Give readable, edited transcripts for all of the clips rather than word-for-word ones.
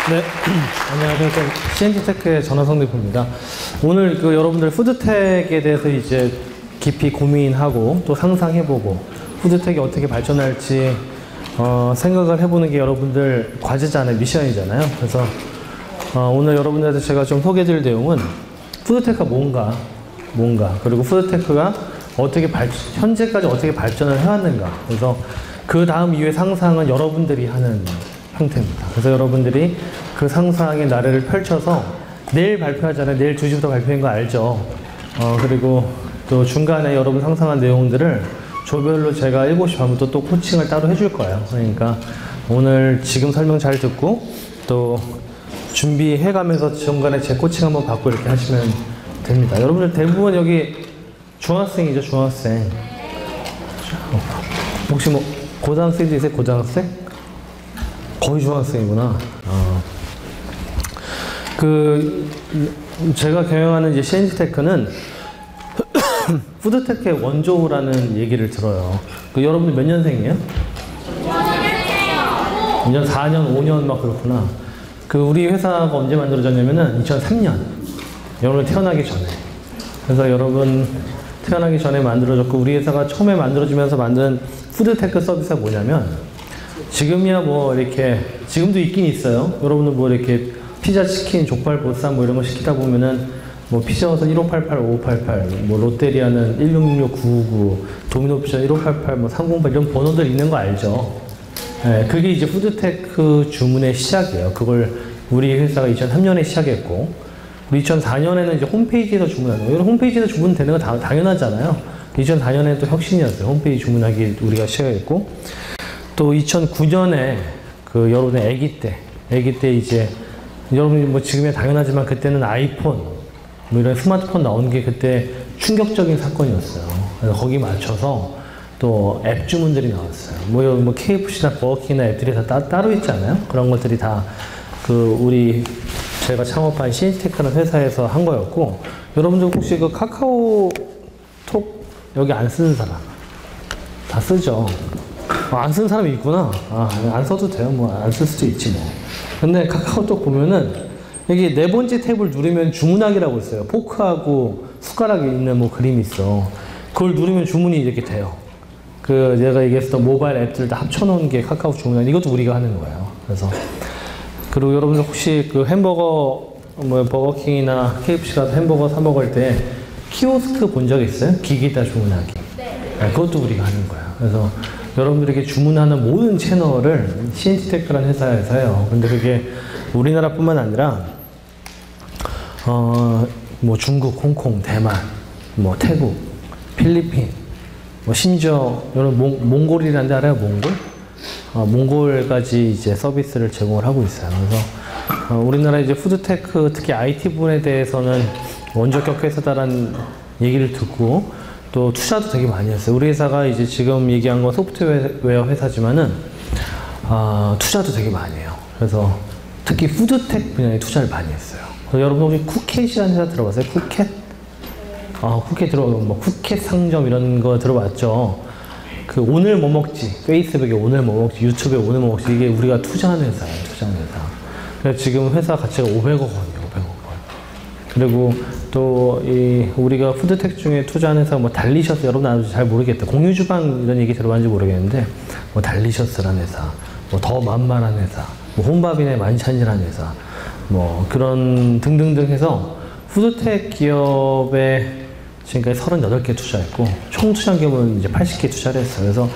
네, 안녕하세요. CNT테크의 전화성 대표입니다. 오늘 여러분들 푸드텍에 대해서 이제 깊이 고민하고 또 상상해보고 푸드텍이 어떻게 발전할지 생각을 해보는 게 여러분들 과제잖아요, 미션이잖아요. 그래서 오늘 여러분들한테 제가 좀 소개해드릴 내용은 푸드테크가 뭔가 그리고 푸드테크가 현재까지 어떻게 발전을 해왔는가. 그래서 그 다음 이후의 상상은 여러분들이 하는 형태입니다. 그래서 여러분들이 그 상상의 나래를 펼쳐서 내일 발표하잖아요. 내일 2시부터 발표인 거 알죠? 그리고 또 중간에 여러분 상상한 내용들을 조별로 제가 7시 반부터 또 코칭을 따로 해줄 거예요. 그러니까 오늘 지금 설명 잘 듣고 또 준비해가면서 중간에 제 코칭 한번 받고 이렇게 하시면 됩니다. 여러분들 대부분 여기 중학생이죠, 중학생. 혹시 뭐 고등학생도 있어요? 고등학생? 거의 중학생이구나. 제가 경영하는 이제 CNT테크는 푸드테크의 원조라는 얘기를 들어요. 여러분들 몇 년생이에요? 2년, 4년, 5년 막 그렇구나. 우리 회사가 언제 만들어졌냐면은 2003년. 여러분 태어나기 전에. 그래서 여러분 태어나기 전에 만들어졌고, 우리 회사가 처음에 만들어지면서 만든 푸드테크 서비스가 뭐냐면, 지금이야 뭐 이렇게, 지금도 있긴 있어요. 여러분들 뭐 이렇게 피자, 치킨, 족발, 보쌈 뭐 이런 거 시키다 보면은 뭐 피자헛은 1588, 5588, 뭐 롯데리아는 1666, 999, 도미노피자 1588, 뭐 308 이런 번호들 있는 거 알죠? 네, 그게 이제 푸드테크 주문의 시작이에요. 그걸 우리 회사가 2003년에 시작했고, 우리 2004년에는 이제 홈페이지에서 주문하는 거예요. 홈페이지에서 주문되는 거 당연하잖아요. 2004년에 또 혁신이었어요. 홈페이지 주문하기 우리가 시작했고, 또 2009년에 여러분의 아기 때 이제 여러분이 뭐 지금이야 당연하지만 그때는 아이폰 뭐 이런 스마트폰 나온 게 그때 충격적인 사건이었어요. 그래서 거기 맞춰서 또 앱 주문들이 나왔어요. 뭐 KFC나 버거킹이나 앱들이 다 따로 있잖아요. 그런 것들이 다 제가 창업한 CNT테크라는 회사에서 한 거였고, 여러분들 혹시 카카오톡 여기 안 쓰는 사람 다 쓰죠? 안 쓰는 사람이 있구나. 안 써도 돼요. 뭐 안 쓸 수도 있지 뭐. 근데 카카오톡 보면은 여기 4번째 탭을 누르면 주문하기라고 있어요. 포크하고 숟가락이 있는 뭐 그림이 있어. 그걸 누르면 주문이 이렇게 돼요. 내가 얘기했었던 모바일 앱들 다 합쳐놓은 게 카카오 주문하기. 이것도 우리가 하는 거예요. 그리고 여러분들 혹시 햄버거, 뭐 버거킹이나 KFC 가서 햄버거 사 먹을 때 키오스크 본 적 있어요? 기기에다 주문하기. 네, 그것도 우리가 하는 거예요. 그래서 여러분들에게 주문하는 모든 채널을 CNT테크라는 회사에서 해요. 근데 그게 우리나라뿐만 아니라 뭐 중국, 홍콩, 대만, 뭐 태국, 필리핀, 뭐 심지어 여러분 몽골이라는 데 알아요? 몽골? 몽골까지 이제 서비스를 제공을 하고 있어요. 그래서 우리나라 이제 푸드테크, 특히 IT 부분에 대해서는 원조격 회사다라는 얘기를 듣고, 또 투자도 되게 많이 했어요. 우리 회사가 이제 지금 얘기한 건 소프트웨어 회사지만은 투자도 되게 많이 해요. 그래서 특히 푸드텍 분야에 투자를 많이 했어요. 여러분 혹시 쿠켓이라는 회사 들어봤어요? 쿠켓? 쿠켓 뭐 쿠켓 상점 이런 거 들어봤죠? 오늘 뭐 먹지? 페이스북에 오늘 뭐 먹지? 유튜브에 오늘 뭐 먹지? 이게 우리가 투자하는 회사예요. 투자하는 회사. 그래서 지금 회사 가치가 500억 원이에요. 500억 원. 그리고 또 우리가 푸드텍 중에 투자하는 회사 뭐 달리셔스, 여러분 아직 잘 모르겠다. 공유주방 이런 얘기 들어봤는지 모르겠는데, 뭐 달리셔스라는 회사, 뭐 더 만만한 회사, 뭐 혼밥이네 만찬이라는 회사, 뭐 그런 등등등 해서 푸드텍 기업에 지금까지 38개 투자했고, 총 투자한 기업은 이제 80개 투자를 했어요. 그래서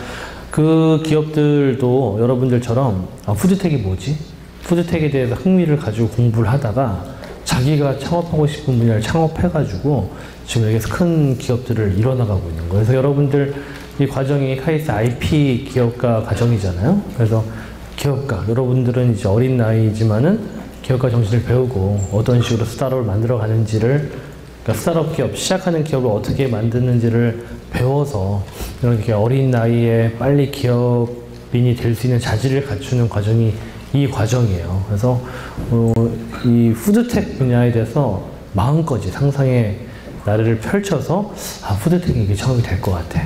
그 기업들도 여러분들처럼 푸드텍이 뭐지? 푸드텍에 대해서 흥미를 가지고 공부를 하다가 자기가 창업하고 싶은 분야를 창업해가지고 지금 여기서 큰 기업들을 이뤄나가고 있는 거예요. 그래서 여러분들 이 과정이 카이스트 IP 기업가 과정이잖아요. 그래서 기업가, 여러분들은 이제 어린 나이지만은 기업가 정신을 배우고 어떤 식으로 스타트업을 만들어 가는지를, 그러니까 스타트업 기업, 시작하는 기업을 어떻게 만드는지를 배워서 이렇게 어린 나이에 빨리 기업인이 될 수 있는 자질을 갖추는 과정이 이 과정이에요. 그래서 이 푸드텍 분야에 대해서 마음껏 상상의 나래를 펼쳐서 푸드텍이 이게 처음이 될 것 같아.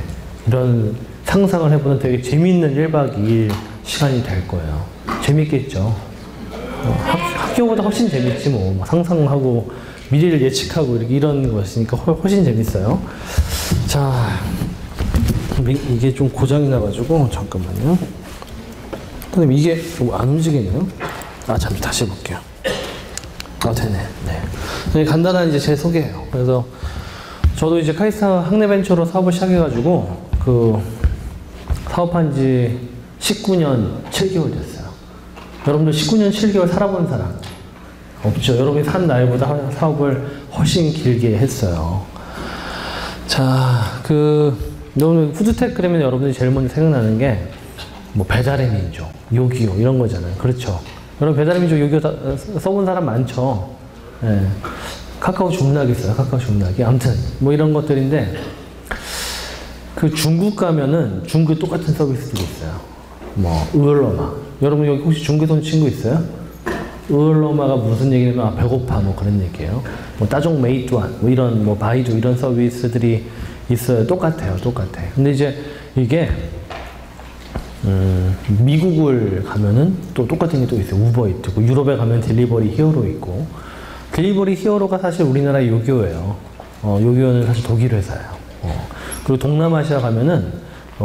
이런 상상을 해보는 되게 재미있는 1박 2일 시간이 될 거예요. 재밌겠죠? 학교보다 훨씬 재밌지 뭐 상상하고 미래를 예측하고 이런 것이니까 훨씬 재밌어요. 자, 이게 좀 고장이 나가지고 잠깐만요. 선생님 이게 안 움직이네요. 잠시 다시 해볼게요. 되네. 네. 간단한 이제 제 소개예요. 그래서 저도 이제 카이스트 학내벤처로 사업을 시작해가지고 사업한 지 19년 7개월 됐어요. 여러분들 19년 7개월 살아본 사람 없죠? 여러분이 산 나이보다 사업을 훨씬 길게 했어요. 자, 여러분 푸드테크 그러면 여러분들이 제일 먼저 생각나는 게 뭐 배달의 민족, 요기요 이런 거잖아요. 그렇죠? 여러분 배달의 민족 요기요 써본 사람 많죠? 네. 카카오 줌락이 있어요. 카카오 줌락이. 아무튼 뭐 이런 것들인데 중국 가면은 중국 똑같은 서비스들이 있어요. 뭐 으얼러마. 여러분 여기 혹시 중국에 온 친구 있어요? 으얼러마가 무슨 얘기냐면 배고파 뭐 그런 얘기예요. 뭐 따종 메이뚜안 뭐 이런 뭐 바이두 이런 서비스들이 있어요. 똑같아요. 근데 이제 이게 미국을 가면은 또 똑같은 게 또 있어요. 우버이트 있고 유럽에 가면 딜리버리 히어로 있고 딜리버리 히어로가 사실 우리나라 요기요예요. 요기요는 사실 독일 회사예요. 그리고 동남아시아 가면은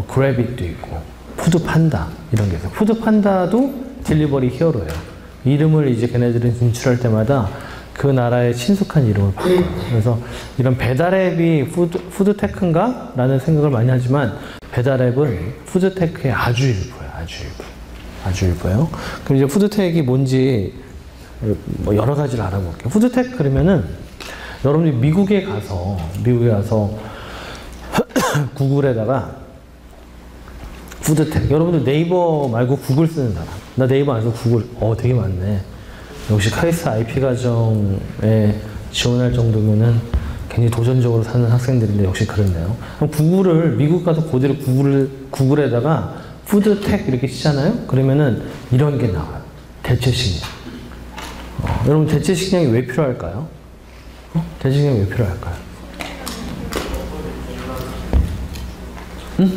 그래빗도 있고 푸드판다 이런 게 있어요. 푸드판다도 딜리버리 히어로예요. 이름을 이제 걔네들은 진출할 때마다 그 나라의 친숙한 이름을 바꿔요. 그래서 이런 배달앱이 푸드테크인가? 라는 생각을 많이 하지만 배달앱은 푸드테크의 아주 일부예요. 아주 일부예요. 그럼 이제 푸드테크이 뭔지 뭐 여러 가지를 알아볼게요. 푸드테크 그러면은 여러분들이 미국에 가서 구글에다가 푸드테크 여러분들 네이버 말고 구글 쓰는 사람 나 네이버 안 써서 구글 되게 많네. 역시 카이스트 IP 과정에 지원할 정도면은 굉장히 도전적으로 사는 학생들인데 역시 그렇네요. 그럼 구글을 미국 가서 그대로 구글에다가 푸드텍 이렇게 치잖아요. 그러면은 이런 게 나와요. 대체식량. 여러분 대체식량이 왜 필요할까요? 대체식량이 왜 필요할까요? 응?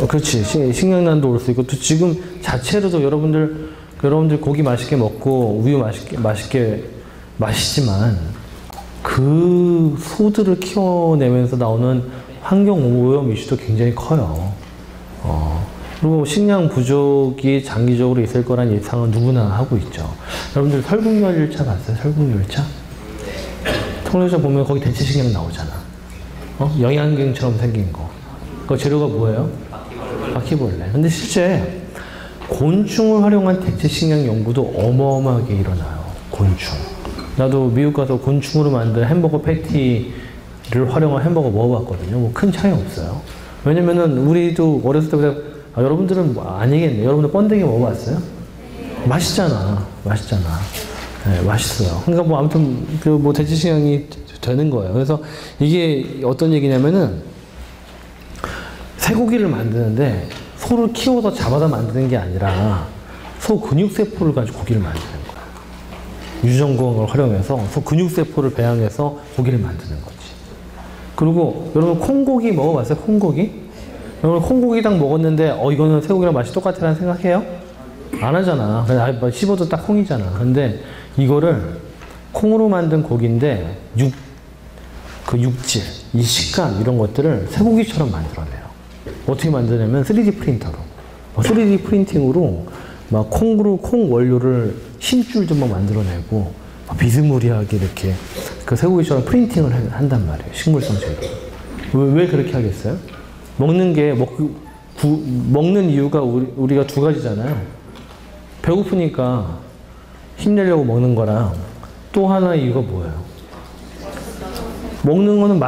그렇지. 식량난도 올 수 있고 또 지금 자체로도 여러분들 고기 맛있게 먹고 우유 맛있지만 그 소들을 키워내면서 나오는 환경 오염 이슈도 굉장히 커요. 그리고 식량 부족이 장기적으로 있을 거란 예상은 누구나 하고 있죠. 여러분들 설국열차 봤어요? 설국열차? 설국열차 보면 거기 대체식량 나오잖아. 영양갱처럼 생긴 거. 그 재료가 뭐예요? 바퀴벌레. 근데 실제 곤충을 활용한 대체식량 연구도 어마어마하게 일어나요. 곤충. 나도 미국 가서 곤충으로 만든 햄버거 패티를 활용한 햄버거 먹어봤거든요. 뭐 큰 차이 없어요. 왜냐면은 우리도 어렸을 때부터 여러분들은 뭐 아니겠네. 여러분들 번데기 먹어봤어요? 맛있잖아. 네, 맛있어요. 그러니까 뭐 아무튼 뭐 대체식량이 되는 거예요. 그래서 이게 어떤 얘기냐면은 쇠고기를 만드는데 소를 키워서 잡아다 만드는 게 아니라 소 근육세포를 가지고 고기를 만드는 거예요. 유전공학을 활용해서 소 근육세포를 배양해서 고기를 만드는 거지. 그리고 여러분 콩고기 먹어봤어요? 콩고기? 여러분 콩고기 딱 먹었는데 이거는 쇠고기랑 맛이 똑같아라는 생각해요? 안 하잖아. 그냥 씹어도 딱 콩이잖아. 근데 이거를 콩으로 만든 고기인데 그 육질, 이 식감 이런 것들을 쇠고기처럼 만들어내요. 어떻게 만드냐면 3D 프린터로 3D 프린팅으로 막 콩 원료를 힘줄도 막 만들어내고 막 비스무리하게 이렇게 그 쇠고기처럼 프린팅을 한단 말이에요. 식물성 재료. 왜 그렇게 하겠어요? 먹는 이유가 우리가 두 가지잖아요. 배고프니까 힘내려고 먹는 거랑 또 하나 이유가 뭐예요? 먹는 거는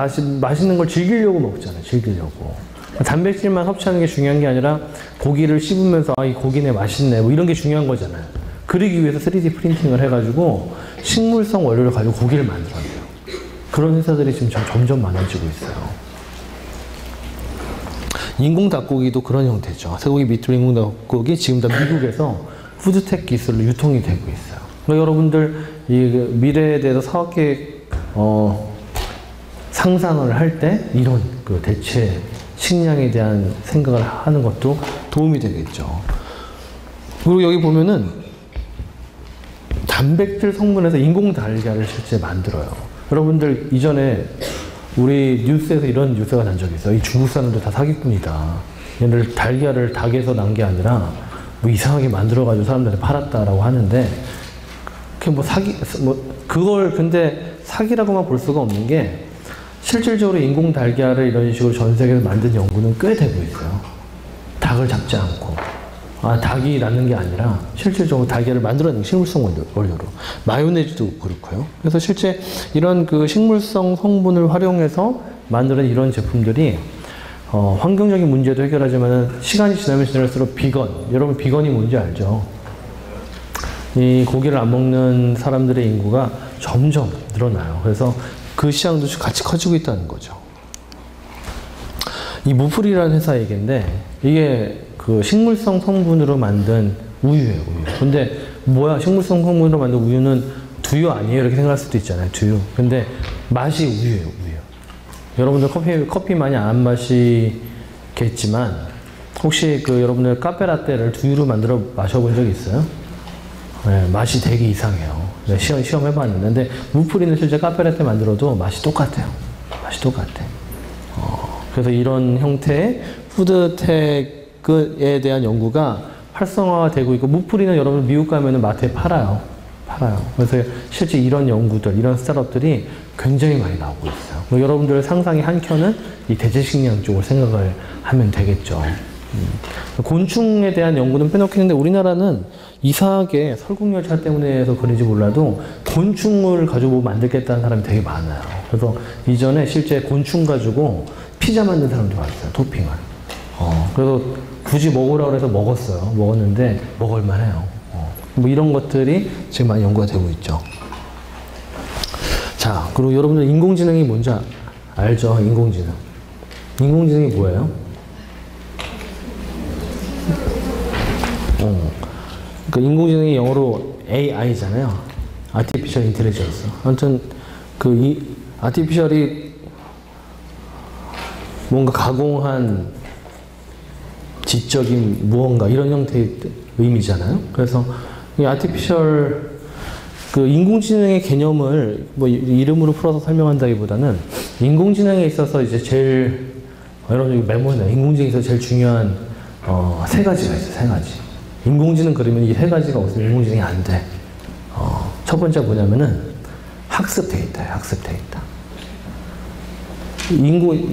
맛있는 걸 즐기려고 먹잖아요. 즐기려고. 단백질만 섭취하는 게 중요한 게 아니라 고기를 씹으면서 이 고기네 맛있네 뭐 이런 게 중요한 거잖아요. 그러기 위해서 3D 프린팅을 해가지고 식물성 원료를 가지고 고기를 만들어내요. 그런 회사들이 지금 점점 많아지고 있어요. 인공 닭고기도 그런 형태죠. 쇠고기 밑으로 인공 닭고기 지금 다 미국에서 푸드텍 기술로 유통이 되고 있어요. 그러니까 여러분들 이 미래에 대해서 사업계획 상상을 할 때 이런 그 대체 식량에 대한 생각을 하는 것도 도움이 되겠죠. 그리고 여기 보면은 단백질 성분에서 인공 달걀을 실제 만들어요. 여러분들 이전에 우리 뉴스에서 이런 뉴스가 난 적이 있어요. 이 중국 사람들 다 사기꾼이다. 얘를 달걀을 닭에서 난 게 아니라 뭐 이상하게 만들어가지고 사람들한테 팔았다라고 하는데, 그게 뭐 그걸 근데 사기라고만 볼 수가 없는 게, 실질적으로 인공 달걀을 이런 식으로 전 세계에서 만든 연구는 꽤 되고 있어요. 닭을 잡지 않고. 닭이 낳는 게 아니라 실질적으로 달걀을 만들어내는 식물성 원료로. 마요네즈도 그렇고요. 그래서 실제 이런 그 식물성 성분을 활용해서 만드는 이런 제품들이 환경적인 문제도 해결하지만 시간이 지나면 지날수록 비건, 여러분 비건이 뭔지 알죠? 이 고기를 안 먹는 사람들의 인구가 점점 늘어나요. 그래서 그 시장도 같이 커지고 있다는 거죠. 이 무풀이라는 회사 얘기인데, 이게 그 식물성 성분으로 만든 우유예요, 우유. 근데 뭐야, 식물성 성분으로 만든 우유는 두유 아니에요? 이렇게 생각할 수도 있잖아요, 두유. 근데 맛이 우유예요, 우유. 여러분들 커피 많이 안 마시겠지만, 혹시 그 여러분들 카페라떼를 두유로 만들어 마셔본 적 있어요? 네, 맛이 되게 이상해요. 네, 시험 해봤는데. 근데 무풀이는 실제 카페라떼 만들어도 맛이 똑같아요. 맛이 똑같아. 그래서 이런 형태의 푸드텍에 대한 연구가 활성화가 되고 있고, 무풀이는 여러분 미국 가면은 마트에 팔아요. 그래서 실제 이런 연구들, 이런 스타트업들이 굉장히 많이 나오고 있어요. 여러분들의 상상의 한 켠은 이 대체식량 쪽을 생각을 하면 되겠죠. 곤충에 대한 연구는 빼놓겠는데, 우리나라는 이상하게 설국열차 때문에 해서 그런지 몰라도 곤충을 가지고 만들겠다는 사람이 되게 많아요. 그래서 이전에 실제 곤충 가지고 피자 만든 사람도 많았어요, 토핑을. 그래서 굳이 먹으라고 해서 먹었는데 먹을만해요. 뭐 이런 것들이 지금 많이 연구가 되고 있죠. 자, 그리고 여러분들 인공지능이 뭔지 알죠? 인공지능. 인공지능이 뭐예요? 그 인공지능이 영어로 AI잖아요. Artificial Intelligence. 아무튼 그 아티피셜이 뭔가 가공한 지적인 무언가 이런 형태의 의미잖아요. 그래서 이 아티피셜 그 인공지능의 개념을 뭐 이름으로 풀어서 설명한다기보다는, 인공지능에 있어서 이제 제일 여러분 메모해놔요. 인공지능에 있어서 제일 중요한 세 가지가 있어요. 세 가지. 인공지능 그러면 이 세 가지가 없으면 인공지능이 안 돼. 첫 번째가 뭐냐면은 학습 데이터예요. 학습 데이터.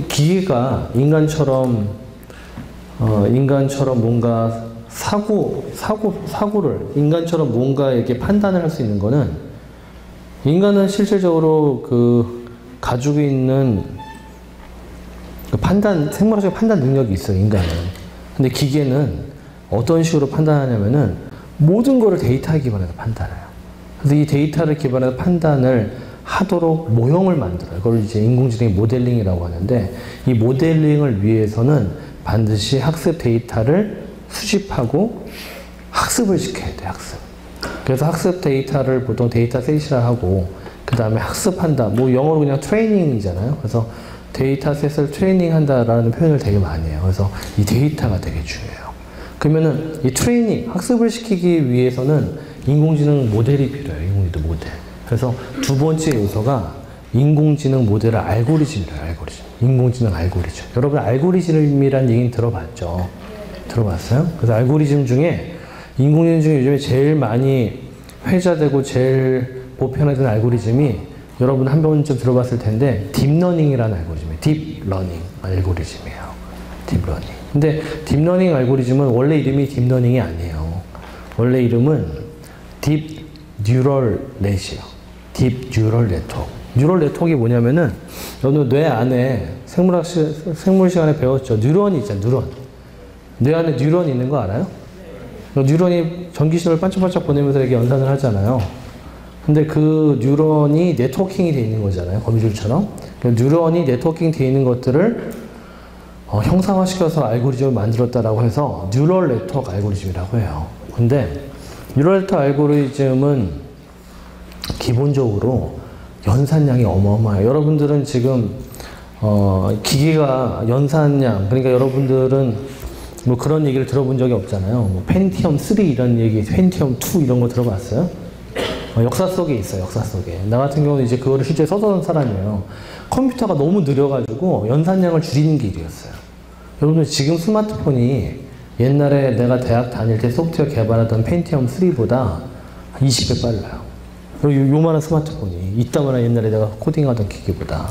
기계가 인간처럼 뭔가 사고를 인간처럼 뭔가 이렇게 판단을 할 수 있는 거는, 인간은 실질적으로 그 가지고 있는 그 생물학적 판단 능력이 있어요, 인간은. 근데 기계는 어떤 식으로 판단하냐면은 모든 거를 데이터에 기반해서 판단해요. 그래서 이 데이터를 기반해서 판단을 하도록 모형을 만들어요. 그걸 이제 인공지능의 모델링이라고 하는데, 이 모델링을 위해서는 반드시 학습 데이터를 수집하고 학습을 시켜야 돼요, 학습. 그래서 학습 데이터를 보통 데이터셋이라 하고, 그 다음에 학습한다. 뭐 영어로 그냥 트레이닝이잖아요. 그래서 데이터셋을 트레이닝한다라는 표현을 되게 많이 해요. 그래서 이 데이터가 되게 중요해요. 그러면은 이 트레이닝, 학습을 시키기 위해서는 인공지능 모델이 필요해요. 인공지능 모델. 그래서 두 번째 요소가 인공지능 모델의 알고리즘이래요. 알고리즘. 인공지능 알고리즘. 여러분 알고리즘이라는 얘기는 들어봤죠? 들어봤어요? 그래서 알고리즘 중에, 인공지능 중에 요즘에 제일 많이 회자되고 제일 보편화된 알고리즘이 여러분 한 번쯤 들어봤을 텐데, 딥러닝이라는 알고리즘이에요. 딥러닝 알고리즘이에요. 딥러닝. 근데 딥러닝 알고리즘은 원래 이름이 딥러닝이 아니에요. 원래 이름은 딥 뉴럴 넷이에요. 딥 뉴럴 네트워크. 뉴럴 네트워크가 뭐냐면은, 여러분 뇌 안에 생물 시간에 배웠죠. 뉴런이 있잖아요. 뉴런. 뇌 안에 뉴런이 있는 거 알아요? 뉴런이 전기신호를 반짝반짝 보내면서 이렇게 연산을 하잖아요. 근데 그 뉴런이 네트워킹이 돼 있는 거잖아요. 거미줄처럼. 그 뉴런이 네트워킹 돼 있는 것들을 형상화시켜서 알고리즘을 만들었다라고 해서 뉴럴 네트워크 알고리즘이라고 해요. 근데 뉴럴 네트워크 알고리즘은 기본적으로 연산량이 어마어마해요. 여러분들은 지금 기계가 연산량, 그러니까 여러분들은 뭐 그런 얘기를 들어본 적이 없잖아요. 뭐 펜티엄 3 이런 얘기, 펜티엄 2 이런 거 들어봤어요? 역사 속에 있어요, 역사 속에. 나 같은 경우는 이제 그거를 실제 써던 사람이에요. 컴퓨터가 너무 느려가지고 연산량을 줄이는 게 일이었어요. 여러분들 지금 스마트폰이 옛날에 내가 대학 다닐 때 소프트웨어 개발하던 펜티엄 3보다 20배 빨라요. 그리고 요만한 스마트폰이 이따만한 옛날에 내가 코딩하던 기기보다.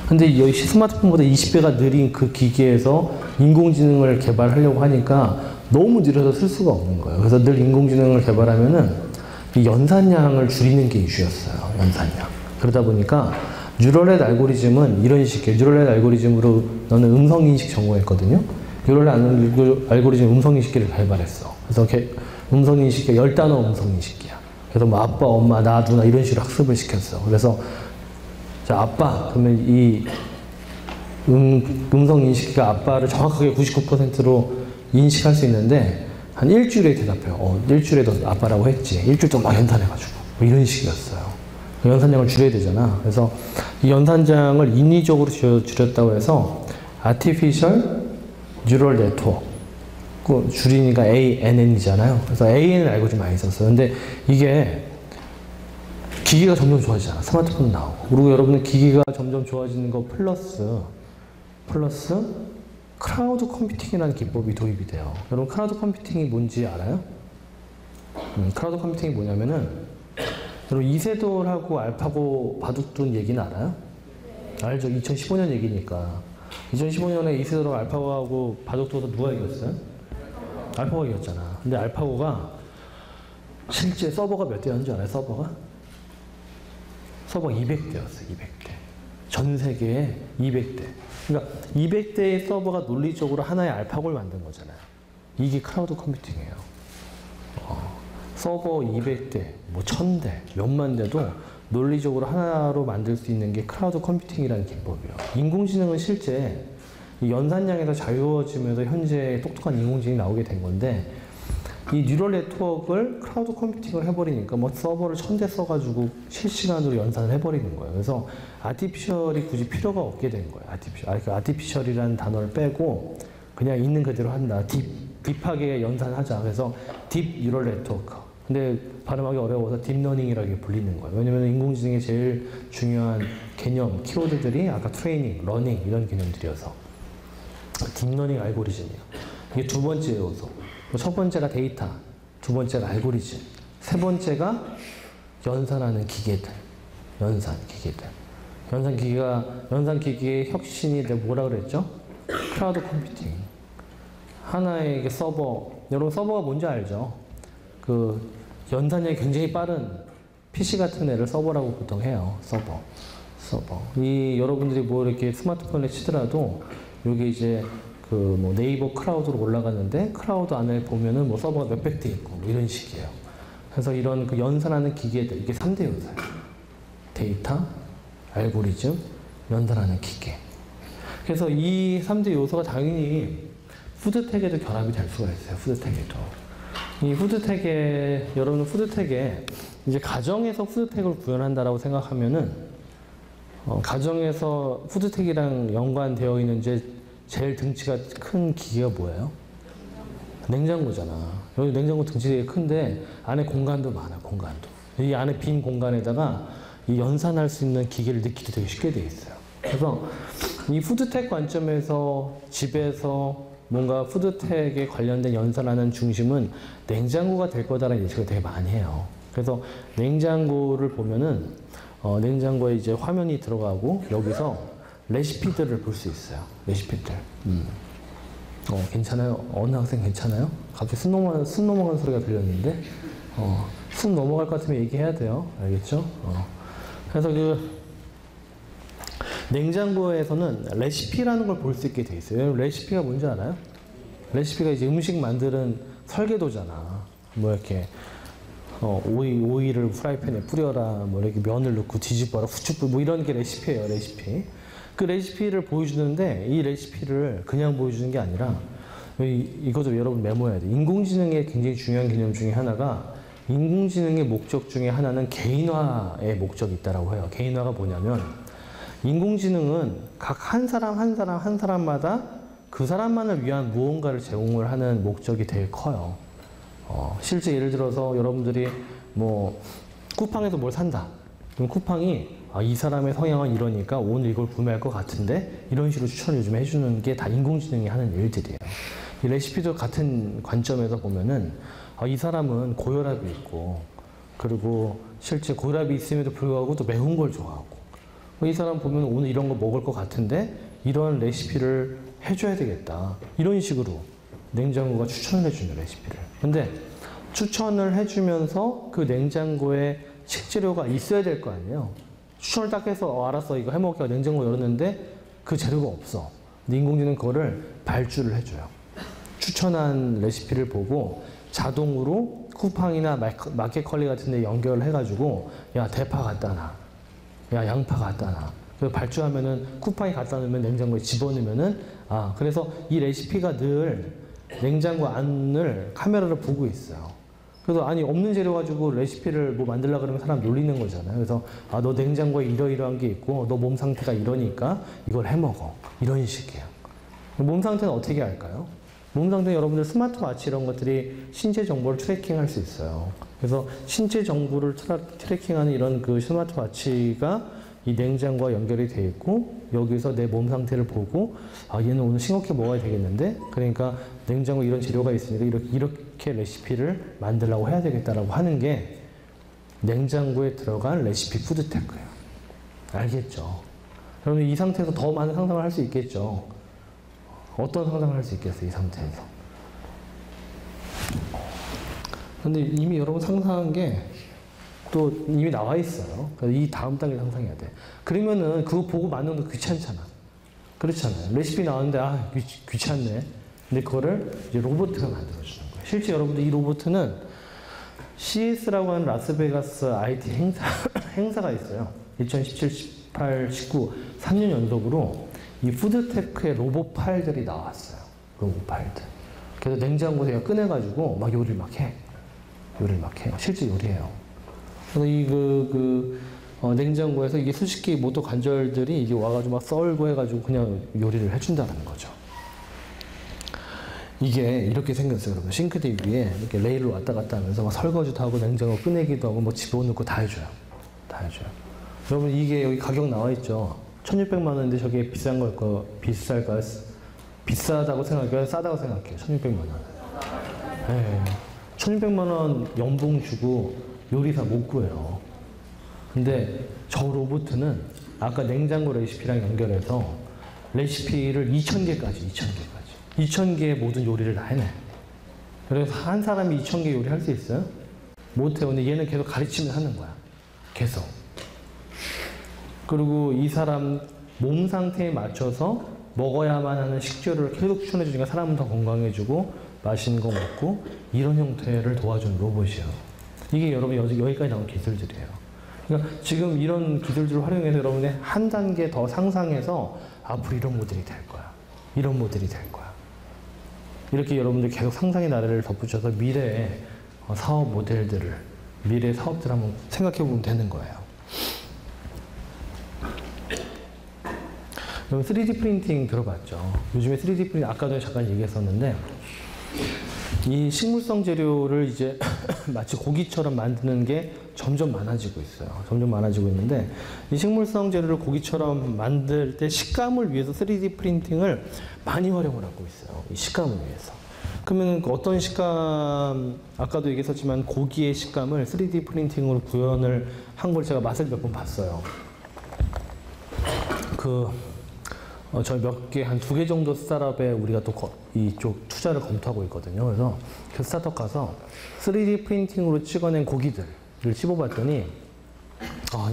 근데 이 스마트폰보다 20배가 느린 그 기기에서 인공지능을 개발하려고 하니까 너무 느려서 쓸 수가 없는 거예요. 그래서 늘 인공지능을 개발하면은 이 연산량을 줄이는 게 이슈였어요. 연산량. 그러다 보니까 뉴럴넷 알고리즘은 이런 식이에요. 뉴럴넷 알고리즘으로 너는 음성인식 전공했거든요. 뉴럴넷 알고리즘 음성인식기를 개발했어. 그래서 음성인식기가 10단어 음성인식기야. 그래서 뭐 아빠, 엄마, 나, 누나 이런 식으로 학습을 시켰어. 그래서 자, 아빠 그러면 이 음성인식기가 아빠를 정확하게 99%로 인식할 수 있는데 한 일주일에 대답해요. 일주일에 너 아빠라고 했지. 일주일 동안 막 연산해가지고 뭐 이런 식이었어요. 연산량을 줄여야 되잖아. 그래서 이 연산량을 인위적으로 줄였다고 해서 Artificial Neural Network 그 줄이니까 ANN이잖아요. 그래서 AN을 알고 좀 많이 썼어요. 근데 이게 기기가 점점 좋아지잖아. 스마트폰 나오고. 그리고 여러분은 기기가 점점 좋아지는 거 플러스 크라우드 컴퓨팅이라는 기법이 도입이 돼요. 여러분 크라우드 컴퓨팅이 뭔지 알아요? 크라우드 컴퓨팅이 뭐냐면은 여러분 이세돌하고 알파고 바둑둔 얘기는 알아요? 알죠? 2015년 얘기니까. 2015년에 이세돌하고 알파고하고 바둑두어서 누가 이겼어요? 알파고가 이겼잖아. 근데 알파고가 실제 서버가 몇 대였는지 알아요? 서버가 200대였어요. 200대. 전 세계에 200대. 그러니까 200대의 서버가 논리적으로 하나의 알파고를 만든 거잖아요. 이게 크라우드 컴퓨팅이에요. 서버 200대, 뭐 1000대, 몇만 대도 논리적으로 하나로 만들 수 있는 게 크라우드 컴퓨팅이라는 기법이에요. 인공지능은 실제 이 연산량에서 자유로워지면서 현재 똑똑한 인공지능이 나오게 된 건데 이 뉴럴 네트워크를 크라우드 컴퓨팅을 해버리니까 뭐 서버를 1000대 써가지고 실시간으로 연산을 해버리는 거예요. 그래서 아티피셜이 굳이 필요가 없게 된 거예요. 아티피셜이라는 단어를 빼고 그냥 있는 그대로 한다. 딥하게 연산하자. 그래서 딥 뉴럴 네트워크. 근데 발음하기 어려워서 딥러닝이라고 불리는 거예요. 왜냐면 인공지능의 제일 중요한 개념, 키워드들이 아까 트레이닝, 러닝 이런 개념들이어서 딥러닝 알고리즘이에요. 이게 두 번째 요소. 첫 번째가 데이터, 두 번째가 알고리즘, 세 번째가 연산하는 기계들, 연산 기기의 혁신이 뭐라 그랬죠? 크라우드 컴퓨팅. 하나의 서버, 여러분 서버가 뭔지 알죠? 그 연산량이 굉장히 빠른 PC 같은 애를 서버라고 보통 해요. 서버. 이 여러분들이 뭐 이렇게 스마트폰에 치더라도 여기 이제 그 뭐 네이버 크라우드로 올라갔는데 크라우드 안에 보면은 뭐 서버가 몇백 대 있고 뭐 이런 식이에요. 그래서 이런 그 연산하는 기계들 이게 3대 요소예요. 데이터, 알고리즘, 연산하는 기계. 그래서 이 3대 요소가 당연히 푸드텍에도 결합이 될 수가 있어요. 푸드텍에도. 이 푸드텍에 여러분 푸드텍에 이제 가정에서 푸드텍을 구현한다라고 생각하면은 가정에서 푸드텍이랑 연관되어 있는 이제 제일 등치가 큰 기계가 뭐예요? 냉장고잖아. 여기 냉장고 등치 되게 큰데 안에 공간도 많아. 공간도. 이 안에 빈 공간에다가 이 연산할 수 있는 기계를 넣기도 되게 쉽게 돼 있어요. 그래서 이 푸드텍 관점에서 집에서 뭔가 푸드텍에 관련된 연산하는 중심은 냉장고가 될 거다라는 예측을 되게 많이 해요. 그래서 냉장고를 보면은 냉장고에 이제 화면이 들어가고 여기서 레시피들을 볼 수 있어요. 레시피들. 괜찮아요? 어느 학생 괜찮아요? 갑자기 숨 넘어가는 소리가 들렸는데 숨 넘어갈 것 같으면 얘기해야 돼요. 알겠죠? 그래서 그 냉장고에서는 레시피라는 걸 볼 수 있게 돼 있어요. 레시피가 뭔지 알아요? 레시피가 이제 음식 만드는 설계도잖아. 뭐 이렇게 오이를 프라이팬에 뿌려라, 뭐 이렇게 면을 넣고 뒤집어라, 후추 뭐 이런 게 레시피예요. 레시피. 그 레시피를 보여주는데 이 레시피를 그냥 보여주는 게 아니라 이것도 여러분 메모해야 돼. 인공지능의 굉장히 중요한 개념 중에 하나가 인공지능의 목적 중에 하나는 개인화의 목적이 있다고 해요. 개인화가 뭐냐면 인공지능은 각 한 사람마다 그 사람만을 위한 무언가를 제공을 하는 목적이 되게 커요. 실제 예를 들어서 여러분들이 뭐 쿠팡에서 뭘 산다. 그럼 쿠팡이 이 사람의 성향은 이러니까 오늘 이걸 구매할 것 같은데 이런 식으로 추천을 요즘 해주는 게 다 인공지능이 하는 일들이에요. 이 레시피도 같은 관점에서 보면은 이 사람은 고혈압이 있고 그리고 실제 고혈압이 있음에도 불구하고 또 매운 걸 좋아하고 이 사람 보면 오늘 이런 거 먹을 것 같은데 이런 레시피를 해줘야 되겠다. 이런 식으로 냉장고가 추천을 해주는 레시피를. 근데 추천을 해주면서 그 냉장고에 식재료가 있어야 될 거 아니에요. 추천을 딱 해서 알았어 이거 해먹을게 냉장고 열었는데 그 재료가 없어. 근데 인공지능은 그거를 발주를 해줘요. 추천한 레시피를 보고 자동으로 쿠팡이나 마켓컬리 같은 데 연결을 해가지고 야 대파 갖다 놔. 야 양파 갖다 놔. 그래서 발주하면은 쿠팡이 갖다 놓으면 냉장고에 집어넣으면은 그래서 이 레시피가 늘 냉장고 안을 카메라로 보고 있어요. 그래서 아니 없는 재료 가지고 레시피를 뭐 만들려고 그러면 사람 놀리는 거잖아요. 그래서 너 냉장고에 이러이러한 게 있고 너 몸 상태가 이러니까 이걸 해 먹어. 이런 식이에요. 몸 상태는 어떻게 할까요? 몸 상태는 여러분들 스마트워치 이런 것들이 신체 정보를 트래킹할 수 있어요. 그래서 신체 정보를 트래킹하는 이런 그 스마트워치가 이 냉장고와 연결이 돼 있고 여기서 내 몸 상태를 보고 얘는 오늘 싱겁게 먹어야 되겠는데 그러니까 냉장고에 이런 재료가 있으니까 이렇게 레시피를 만들려고 해야 되겠다라고 하는 게 냉장고에 들어간 레시피 푸드테크예요. 알겠죠? 그러면 이 상태에서 더 많은 상상을 할 수 있겠죠. 어떤 상상을 할 수 있겠어요, 이 상태에서. 근데 이미 여러분 상상한 게 또 이미 나와 있어요. 이 다음 단계 상상해야 돼. 그러면은 그거 보고 만드는 거 귀찮잖아. 그렇잖아요. 레시피 나왔는데 귀찮네. 근데 그거를 이제 로봇가 만들어주는 거예요. 실제 여러분들 이 로봇은 CES라고 하는 라스베가스 IT 행사가 있어요. 2017, 18, 19, 3년 연속으로 이 푸드테크의 로봇 파일들이 나왔어요. 로봇 파일들. 그래서 냉장고에서 꺼내가지고 막 요리를 막 해. 요리를 막 해요. 실제 요리해요. 그래서 냉장고에서 이게 수십 개의 모터 관절들이 이게 와가지고 막 썰고 해가지고 그냥 요리를 해준다는 거죠. 이게 이렇게 생겼어요, 여러분. 싱크대 위에 이렇게 레일을 왔다 갔다 하면서 막 설거지도 하고 냉장고 꺼내기도 하고 뭐 집어넣고 다 해줘요. 다 해줘요. 여러분 이게 여기 가격 나와 있죠. 1,600만 원인데 저게 비쌀까요? 비싸다고 생각해요? 싸다고 생각해요? 1,600만 원. 네. 1,600만 원 연봉 주고 요리사 못 구해요. 근데 저 로봇은 아까 냉장고 레시피랑 연결해서 레시피를 2,000개까지 2,000개의 모든 요리를 다 해내. 그래서 한 사람이 2,000개 요리 할 수 있어요? 못해요. 근데 얘는 계속 가르치면 하는 거야. 계속. 그리고 이 사람 몸 상태에 맞춰서 먹어야만 하는 식재료를 계속 추천해주니까 사람은 더 건강해지고 맛있는 거 먹고 이런 형태를 도와주는 로봇이에요. 이게 여러분 여기까지 나온 기술들이에요. 그러니까 지금 이런 기술들을 활용해서 여러분의 한 단계 더 상상해서 앞으로 이런 모델이 될 거야. 이런 모델이 될 거야. 이렇게 여러분들 계속 상상의 나래를 덧붙여서 미래의 사업 모델들을, 미래의 사업들을 한번 생각해 보면 되는 거예요. 여러분 3D 프린팅 들어봤죠? 요즘에 3D 프린팅 아까도 잠깐 얘기했었는데 이 식물성 재료를 이제 마치 고기처럼 만드는 게 점점 많아지고 있어요. 점점 많아지고 있는데 이 식물성 재료를 고기처럼 만들 때 식감을 위해서 3D 프린팅을 많이 활용을 하고 있어요. 이 식감을 위해서. 그러면 어떤 식감, 아까도 얘기했었지만 고기의 식감을 3D 프린팅으로 구현을 한 걸 제가 맛을 몇 번 봤어요. 저희 몇 개, 한 2개 정도 스타트업에 우리가 또 이쪽 투자를 검토하고 있거든요. 그래서 그 스타트업 가서 3D 프린팅으로 찍어낸 고기들을 씹어봤더니,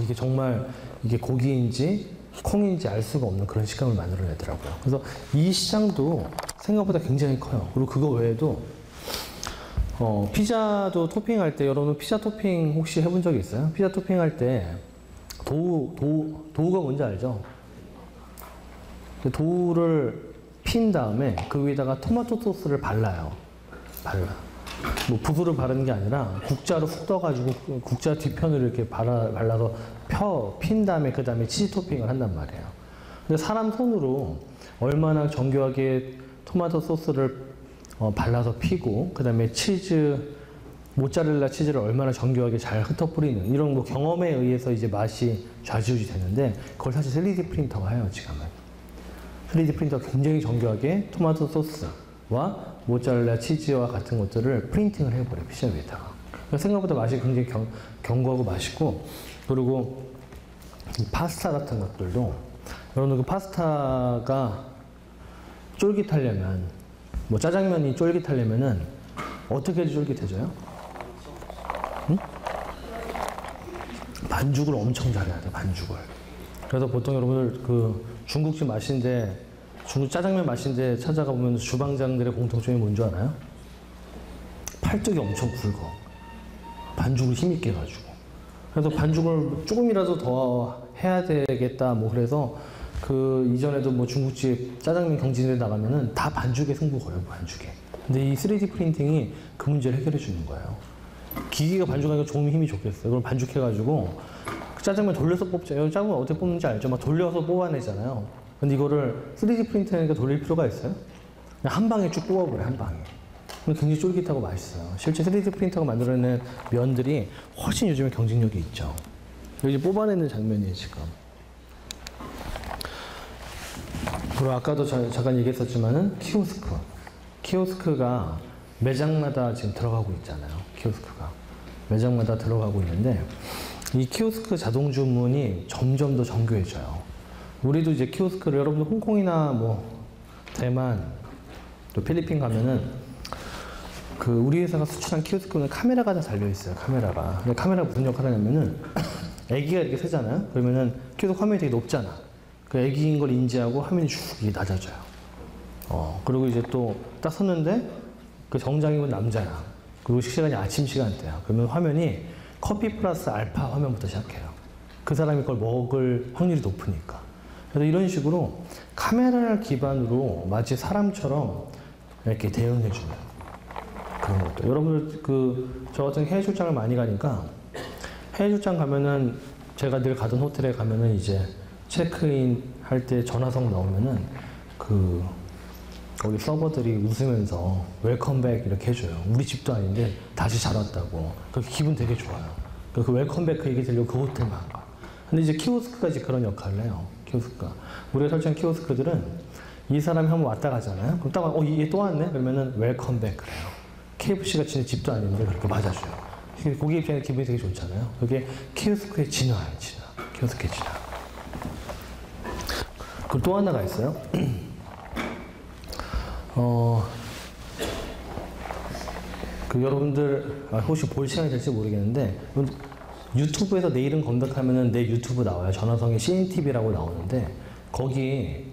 이게 정말 이게 고기인지 콩인지 알 수가 없는 그런 식감을 만들어내더라고요. 그래서 이 시장도 생각보다 굉장히 커요. 그리고 그거 외에도, 피자도 토핑할 때, 여러분 피자 토핑 혹시 해본 적 있어요? 피자 토핑할 때 도우가 뭔지 알죠? 도우를 핀 다음에 그 위에다가 토마토 소스를 발라요. 뭐 붓으로 바르는 게 아니라 국자로 훅 떠가지고 국자 뒤편으로 이렇게 발라서 핀 다음에 그 다음에 치즈 토핑을 한단 말이에요. 근데 사람 손으로 얼마나 정교하게 토마토 소스를 발라서 피고 그 다음에 치즈 모짜렐라 치즈를 얼마나 정교하게 잘 흩어뿌리는 이런 뭐 경험에 의해서 이제 맛이 좌지우지 되는데 그걸 사실 3D 프린터가 해요, 지금은. 3D 프린터가 굉장히 정교하게 토마토 소스와 모짜렐라 치즈와 같은 것들을 프린팅을 해버려요, 피자 위에다가. 생각보다 맛이 굉장히 견고하고 맛있고, 그리고 이 파스타 같은 것들도, 여러분 그 파스타가 쫄깃하려면, 뭐 짜장면이 쫄깃하려면은 어떻게 해야지 쫄깃해져요? 응? 반죽을 엄청 잘해야 돼, 반죽을. 그래서 보통 여러분들 그 중국집 맛인데, 중국 짜장면 맛인데 찾아가 보면 주방장들의 공통점이 뭔지 아나요? 팔뚝이 엄청 굵어. 반죽을 힘있게 해가지고. 그래서 반죽을 조금이라도 더 해야 되겠다, 뭐 그래서 그 이전에도 뭐 중국집 짜장면 경진에 나가면은 다 반죽에 승부 걸어요, 반죽에. 근데 이 3D 프린팅이 그 문제를 해결해 주는 거예요. 기기가 반죽하니까 좀 힘이 좋겠어요. 그걸 반죽해가지고 짜장면 돌려서 뽑잖아요. 짜장면 어떻게 뽑는지 알죠? 막 돌려서 뽑아내잖아요. 근데 이거를 3D 프린터니까 돌릴 필요가 있어요? 그냥 한 방에 쭉 뽑아버려요, 한 방에. 굉장히 쫄깃하고 맛있어요. 실제 3D 프린터가 만들어내는 면들이 훨씬 요즘에 경쟁력이 있죠. 여기 뽑아내는 장면이에요, 지금. 그리고 아까도 잠깐 얘기했었지만은 키오스크. 키오스크가 매장마다 지금 들어가고 있잖아요. 키오스크가. 매장마다 들어가고 있는데, 이 키오스크 자동 주문이 점점 더 정교해져요. 우리도 이제 키오스크를, 여러분들 홍콩이나 뭐 대만 또 필리핀 가면은 그 우리 회사가 수출한 키오스크는 카메라가 다 달려 있어요. 카메라가. 근데 카메라가 무슨 역할을 하냐면은 애기가 이렇게 세잖아요. 그러면은 키오스크 화면이 되게 높잖아. 그 애기인 걸 인지하고 화면이 쭉 낮아져요. 그리고 이제 또 딱 섰는데 그 정장입은 남자야. 그리고 시간이 아침 시간대야. 그러면 화면이 커피 플러스 알파 화면부터 시작해요. 그 사람이 그걸 먹을 확률이 높으니까. 그래서 이런 식으로 카메라를 기반으로 마치 사람처럼 이렇게 대응해주는 그런 것도. 여러분들 저 같은 해외 출장을 많이 가니까 해외 출장 가면은 제가 늘 가던 호텔에 가면은 이제 체크인 할 때 전화석 나오면은 거기 서버들이 웃으면서 웰컴백 이렇게 해줘요. 우리 집도 아닌데 다시 잘 왔다고. 그렇게 기분 되게 좋아요. 그 웰컴백 그 얘기 들려고 그 호텔만 가. 근데 이제 키오스크까지 그런 역할을 해요. 키오스크가. 우리가 설치한 키오스크들은 이 사람이 한번 왔다 가잖아요. 그럼 딱, 얘 또 왔네? 그러면은 웰컴백 그래요. KFC가 진짜 집도 아닌데 그렇게 맞아줘요. 고객 입장에 기분이 되게 좋잖아요. 그게 키오스크의 진화예요, 진화. 키오스크의 진화. 그리고 또 하나가 있어요. 여러분들, 혹시 볼 시간이 될지 모르겠는데, 유튜브에서 내 이름 검색하면은 내 유튜브 나와요. 전화성의 CNTV라고 나오는데, 거기,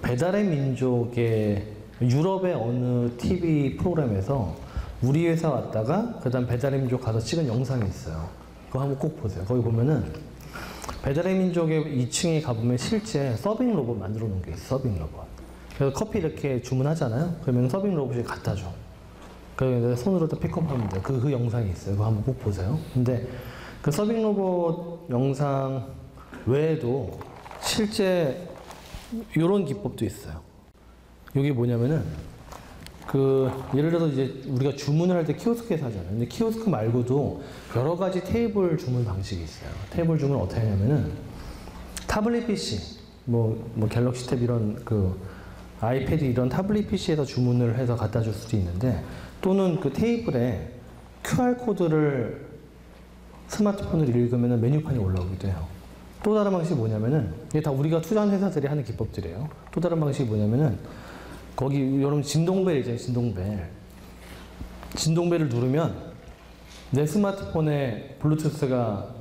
배달의 민족의 유럽의 어느 TV 프로그램에서 우리 회사 왔다가, 그 다음 배달의 민족 가서 찍은 영상이 있어요. 그거 한번 꼭 보세요. 거기 보면은, 배달의 민족의 2층에 가보면 실제 서빙 로봇 만들어 놓은 게 있어요. 서빙 로봇. 그래서 커피 이렇게 주문하잖아요. 그러면 서빙 로봇이 갖다 줘. 그래서 손으로 또 픽업하면 돼요. 그 영상이 있어요. 그거 한번 꼭 보세요. 근데 그 서빙 로봇 영상 외에도 실제 이런 기법도 있어요. 이게 뭐냐면은 예를 들어서 이제 우리가 주문을 할 때 키오스크에서 하잖아요. 근데 키오스크 말고도 여러 가지 테이블 주문 방식이 있어요. 테이블 주문을 어떻게 하냐면은 타블릿 PC, 뭐 갤럭시 탭 이런 아이패드 이런 타블릿 PC에서 주문을 해서 갖다 줄 수도 있는데, 또는 그 테이블에 QR코드를 스마트폰으로 읽으면 메뉴판이 올라오기도 해요. 또 다른 방식이 뭐냐면은, 이게 다 우리가 투자한 회사들이 하는 기법들이에요. 또 다른 방식이 뭐냐면은, 거기 여러분 진동벨 있잖아요, 진동벨. 진동벨을 누르면 내 스마트폰에 블루투스가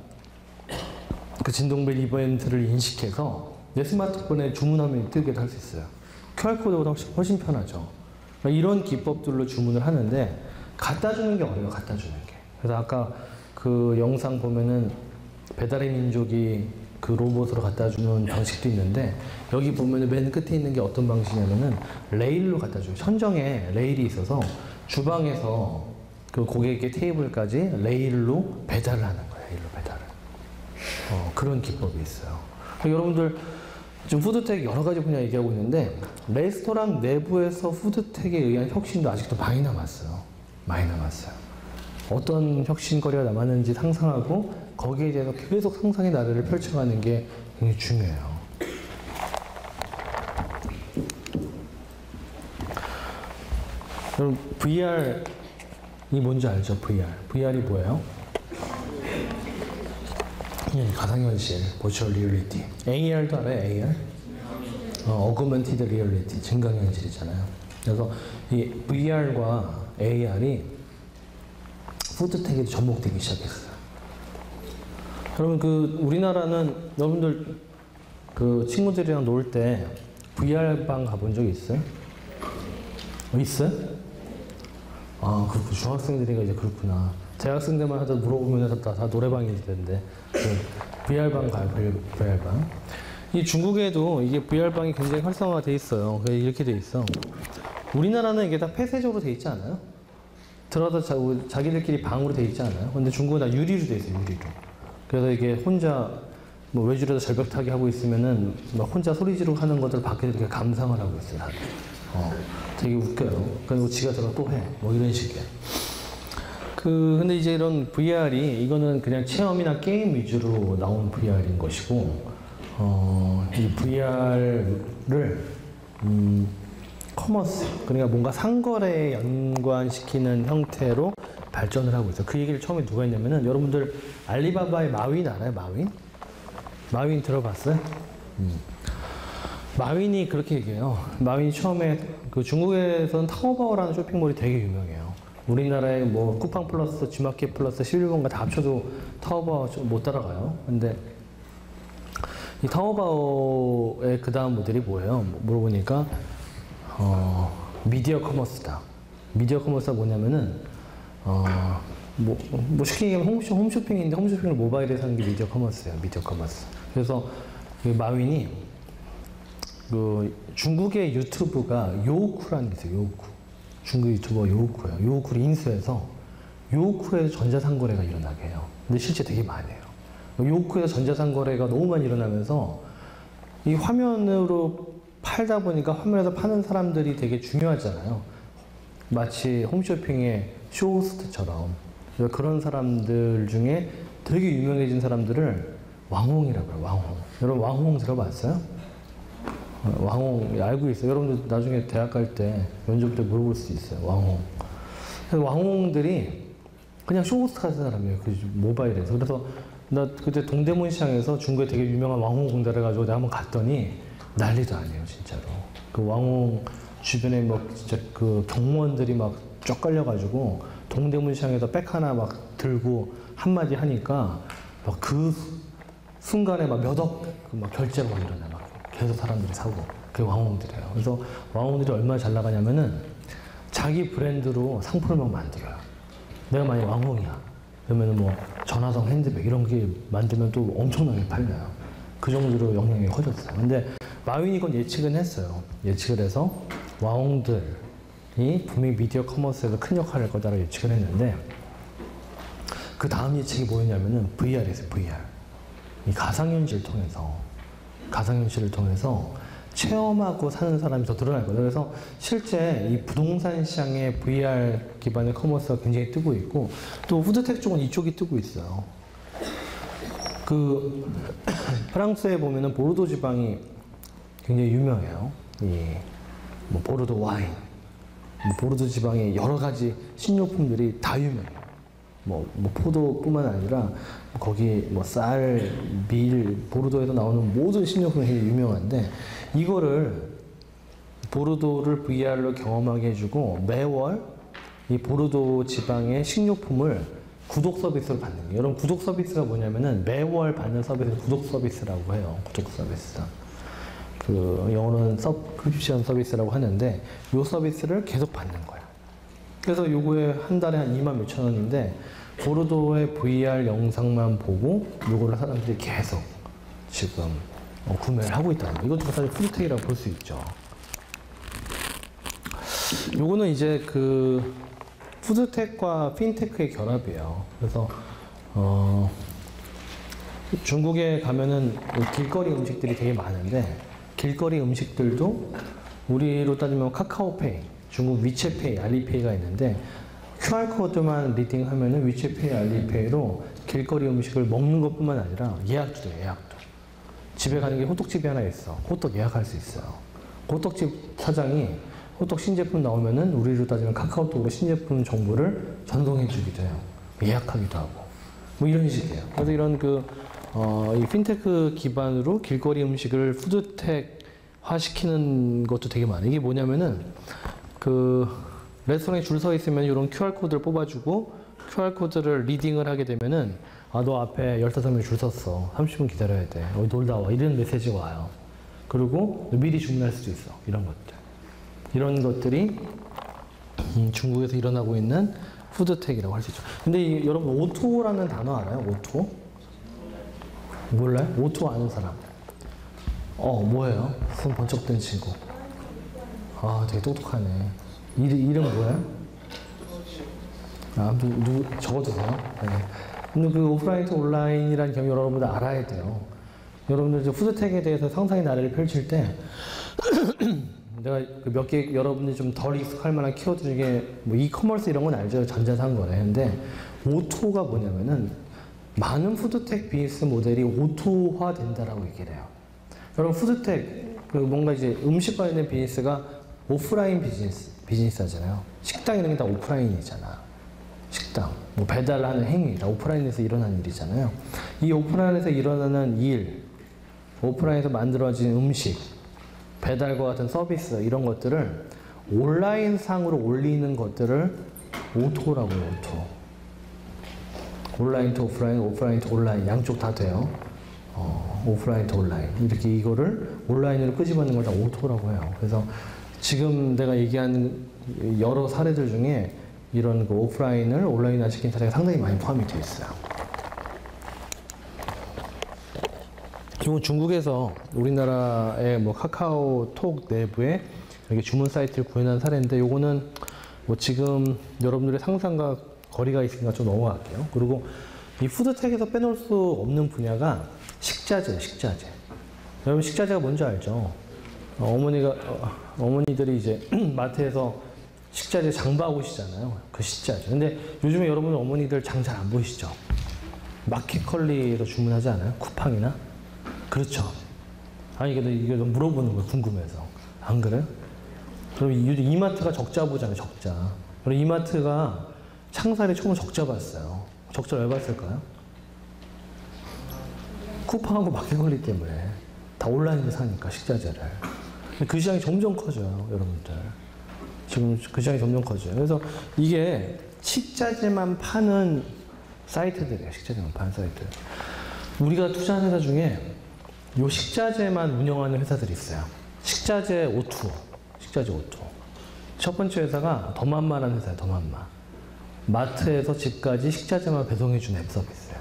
그 진동벨 이벤트를 인식해서 내 스마트폰에 주문하면 뜨게 할 수 있어요. QR코드보다 훨씬 편하죠. 그러니까 이런 기법들로 주문을 하는데, 갖다 주는 게 어려워요, 갖다 주는 게. 그래서 아까 그 영상 보면은 배달의 민족이 그 로봇으로 갖다 주는 방식도 있는데, 여기 보면은 맨 끝에 있는 게 어떤 방식이냐면은 레일로 갖다 줘요. 천정에 레일이 있어서 주방에서 그 고객의 테이블까지 레일로 배달을 하는 거예요. 레일로 배달을. 그런 기법이 있어요. 그러니까 여러분들 지금 푸드텍 여러 가지 분야 얘기하고 있는데, 레스토랑 내부에서 푸드텍에 의한 혁신도 아직도 많이 남았어요. 많이 남았어요. 어떤 혁신거리가 남았는지 상상하고 거기에 대해서 계속 상상의 나래를 펼쳐가는 게 굉장히 중요해요. 여러분 VR이 뭔지 알죠? VR이 뭐예요? 가상현실, 버추얼 리얼리티. AR도 알아요? AR? 어그먼티드 리얼리티, 증강현실이잖아요. 그래서 이 VR과 AR이 푸드텍에도 접목되기 시작했어요. 여러분 우리나라는 여러분들 친구들이랑 놀 때 VR방 가본 적 있어요? 있어요? 아, 그렇고 중학생들이가 이제 그렇구나. 대학생들만 하다 물어보면 다 노래방이 되는데 VR방 가요, VR방. 이 중국에도 이게 VR방이 굉장히 활성화돼 있어요. 이렇게 돼 있어. 우리나라는 이게 다 폐쇄적으로 돼 있지 않아요? 들어가서 자기들끼리 방으로 돼 있지 않아요? 근데 중국은 다 유리로 돼 있어요, 유리로. 그래서 이게 혼자 외줄에서 절벽 타기 하고 있으면은 혼자 소리 지르고 하는 것들 밖에서 이렇게 감상을 하고 있어요, 다들. 되게 웃겨요. 그리고 지가 들어 또 해. 이런 식이에요. 근데 이제 이런 VR이, 이거는 그냥 체험이나 게임 위주로 나온 VR인 것이고, 이 VR을, 커머스, 그러니까 뭔가 상거래에 연관시키는 형태로 발전을 하고 있어요. 그 얘기를 처음에 누가 했냐면은, 여러분들 알리바바의 마윈 알아요? 마윈 들어봤어요? 마윈이 그렇게 얘기해요. 마윈이 처음에 중국에서는 타오바오라는 쇼핑몰이 되게 유명해요. 우리나라에 쿠팡 플러스, G마켓 플러스, 11번가 다 합쳐도 타오바오 못 따라가요. 근데 이 타오바오의 그 다음 모델이 뭐예요? 물어보니까 미디어 커머스다. 미디어 커머스가 뭐냐면은 쉽게 얘기하면 홈쇼핑인데 홈쇼핑을 모바일에서 하는 게 미디어 커머스예요. 미디어 커머스. 그래서 마윈이 중국의 유튜브가 요우쿠라는 게 있어요. 요우쿠. 중국 유튜버 요우쿠예요. 요우쿠를 인수해서 요우쿠에서 전자상거래가 일어나게 해요. 근데 실제 되게 많이 해요. 요우쿠에서 전자상거래가 너무 많이 일어나면서 이 화면으로 팔다 보니까 화면에서 파는 사람들이 되게 중요하잖아요. 마치 홈쇼핑의 쇼호스트처럼. 그런 사람들 중에 되게 유명해진 사람들을 왕홍이라고 해요. 왕홍. 여러분 왕홍 들어봤어요? 왕홍 알고 있어요. 여러분들 나중에 대학 갈 때 면접 때 물어볼 수 있어요. 왕홍. 왕홍들이 그냥 쇼호스트 같은 사람이에요. 모바일에서. 그래서 나 그때 동대문 시장에서 중국에 되게 유명한 왕홍 공다를 가지고 내가 한번 갔더니 난리도 아니에요, 진짜로. 왕홍 주변에 진짜 경무원들이 쫙 깔려가지고 동대문 시장에서 백 하나 들고 한마디 하니까 그 순간에 몇억 결제가 일어나요. 계속 사람들이 사고. 그게 왕홍들이에요. 그래서 왕홍들이 얼마나 잘 나가냐면은 자기 브랜드로 상품을 만들어요. 내가 만약에 왕홍이야. 그러면은 전화성 핸드백 이런 게 만들면 또 엄청나게 팔려요. 그 정도로 영향이 커졌어요. 근데 마윈이 이건 예측은 했어요. 예측을 해서 왕홍들이 분명히 미디어 커머스에서 큰 역할을 할 거다라고 예측을 했는데 그 다음 예측이 뭐였냐면은 VR이었어요. VR. 이 가상현실을 통해서 체험하고 사는 사람이 더 늘어날 거예요. 그래서 실제 이 부동산 시장에 VR 기반의 커머스가 굉장히 뜨고 있고 또 푸드텍 쪽은 이쪽이 뜨고 있어요. 프랑스에 보면은 보르도 지방이 굉장히 유명해요. 보르도 와인, 보르도 지방의 여러 가지 식료품들이 다 유명해요. 포도뿐만 아니라 거기 쌀, 밀, 보르도에서 나오는 모든 식료품이 굉장히 유명한데 이거를 보르도를 VR로 경험하게 해주고 매월 이 보르도 지방의 식료품을 구독 서비스로 받는 거예요. 여러분 구독 서비스가 뭐냐면은 매월 받는 서비스를 구독 서비스라고 해요. 구독 서비스. 영어로는 서브스크립션 서비스라고 하는데 이 서비스를 계속 받는 거예요. 그래서 요거에 한 달에 한 2만 몇천 원인데 보르도의 VR 영상만 보고 요거를 사람들이 계속 지금 구매를 하고 있다는 거예요. 이것도 사실 푸드텍이라고 볼 수 있죠. 요거는 이제 푸드텍과 핀테크의 결합이에요. 그래서 중국에 가면은 길거리 음식들이 되게 많은데 길거리 음식들도 우리로 따지면 카카오페이, 중국 위챗페이, 알리페이가 있는데 QR코드만 리딩하면은 위챗페이, 알리페이로 길거리 음식을 먹는 것뿐만 아니라 예약도 돼요, 예약도. 집에 가는 게 호떡집이 하나 있어. 호떡 예약할 수 있어요. 호떡집 사장이 호떡 신제품 나오면은 우리로 따지면 카카오톡으로 신제품 정보를 전송해 주기도 해요. 예약하기도 하고. 뭐 이런 식이에요. 그래서 이런 이 핀테크 기반으로 길거리 음식을 푸드텍화 시키는 것도 되게 많아요. 이게 뭐냐면은 레스토랑에 줄 서 있으면 이런 QR코드를 뽑아주고 QR코드를 리딩을 하게 되면은 너 앞에 15명 줄 섰어. 30분 기다려야 돼. 놀다 와. 이런 메시지가 와요. 그리고 미리 주문할 수도 있어. 이런 것들. 이런 것들이 중국에서 일어나고 있는 푸드텍이라고 할 수 있죠. 근데 여러분 오토라는 단어 알아요? 오토? 몰라요? 오토 아는 사람? 뭐예요? 손 번쩍 든 친구. 되게 똑똑하네. 이름 뭐예요? 적어두세요. 네. 근데 그 오프라인 투 온라인이라는 개념 여러분들 알아야 돼요. 여러분들 이제 푸드텍에 대해서 상상의 나래를 펼칠 때 내가 몇 개 여러분들이 좀 덜 익숙할 만한 키워드 중에 뭐 이커머스 이런 건 알죠. 전자상거래. 근데 오토가 뭐냐면은 많은 푸드텍 비즈니스 모델이 오토화 된다라고 얘기를 해요. 여러분 푸드텍 뭔가 이제 음식 관련된 비즈니스가 오프라인 비즈니스 하잖아요. 식당 이런 게 다 오프라인이잖아. 식당, 뭐 배달하는 행위 다 오프라인에서 일어나는 일이잖아요. 이 오프라인에서 일어나는 일, 오프라인에서 만들어진 음식, 배달과 같은 서비스 이런 것들을 온라인 상으로 올리는 것들을 오토라고 해요. 오토. 온라인 투 오프라인, 오프라인 투 온라인 양쪽 다 돼요. 오프라인 투 온라인 이렇게 이거를 온라인으로 끄집어내는 걸 다 오토라고 해요. 그래서 지금 내가 얘기한 여러 사례들 중에 이런 오프라인을 온라인화 시킨 사례가 상당히 많이 포함이 되어 있어요. 이건 중국에서 우리나라의 뭐 카카오톡 내부에 이렇게 주문 사이트를 구현한 사례인데, 요거는 뭐 지금 여러분들의 상상과 거리가 있으니까 좀 넘어갈게요. 그리고 이 푸드텍에서 빼놓을 수 없는 분야가 식자재예요, 식자재. 여러분 식자재가 뭔지 알죠? 어머니들이 이제 마트에서 식자재 장봐 오시잖아요. 그 식자재. 근데 요즘에 여러분 어머니들 장 잘 안 보이시죠? 마켓컬리에서 주문하지 않아요? 쿠팡이나? 그렇죠. 아니, 이게 물어보는 거예요. 궁금해서. 안 그래요? 그럼 요즘 이마트가 적자 보잖아요. 적자. 그럼 이마트가 창살에 처음 적자 봤어요. 적자를 왜 봤을까요? 쿠팡하고 마켓컬리 때문에. 다 온라인으로 사니까, 식자재를. 그 시장이 점점 커져요, 여러분들. 지금 그 시장이 점점 커져요. 그래서 이게 식자재만 파는 사이트들이에요. 식자재만 파는 사이트. 우리가 투자한 회사 중에 요 식자재만 운영하는 회사들이 있어요. 식자재 오투. 식자재 오투. 첫 번째 회사가 더만마라는 회사예요. 더만마. 마트에서 집까지 식자재만 배송해주는 앱 서비스예요.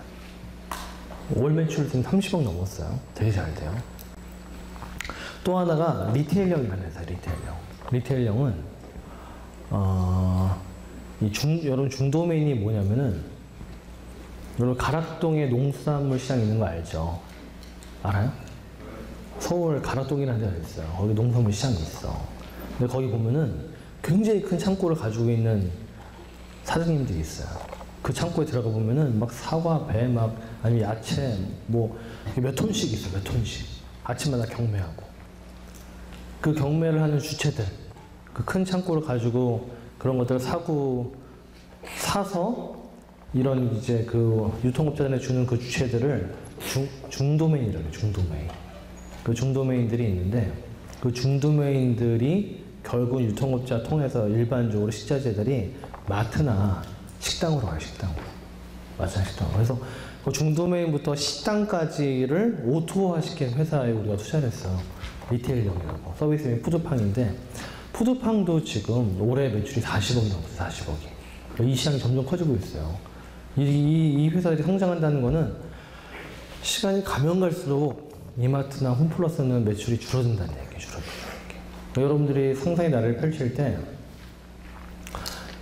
월 매출 지금 30억 넘었어요. 되게 잘 돼요. 또 하나가 리테일형이라는 회사예요. 리테일형은 여러분 중도메인이 뭐냐면은, 여러분 가락동에 농수산물 시장 있는 거 알죠? 알아요? 서울 가락동이라는 데가 있어요. 거기 농산물 시장이 있어. 근데 거기 보면은 굉장히 큰 창고를 가지고 있는 사장님들이 있어요. 그 창고에 들어가 보면은 막 사과, 배, 아니면 야채, 뭐 몇 톤씩 있어요. 몇 톤씩. 아침마다 경매하고. 그 경매를 하는 주체들, 그 큰 창고를 가지고 그런 것들을 사서 이런 이제 그 유통업자들에 주는 그 주체들을 중도메인이라고 해요. 중도메인. 그 중도메인들이 있는데, 그 중도메인들이 결국 유통업자 통해서 일반적으로 식자재들이 마트나 식당으로 가요. 식당으로. 마트나 식당으로. 그래서 그 중도메인부터 식당까지를 오토화시킨 회사에 우리가 투자를 했어요. 리테일형이라고. 서비스 및 푸드팡인데, 푸드팡도 지금 올해 매출이 40억이 넘었어요. 40억이. 이 시장이 점점 커지고 있어요. 이 회사들이 성장한다는 거는 시간이 가면 갈수록 이마트나 홈플러스는 매출이 줄어든다는 얘기예요. 줄어든다는 얘기. 그러니까 여러분들이 상상의 나래를 펼칠 때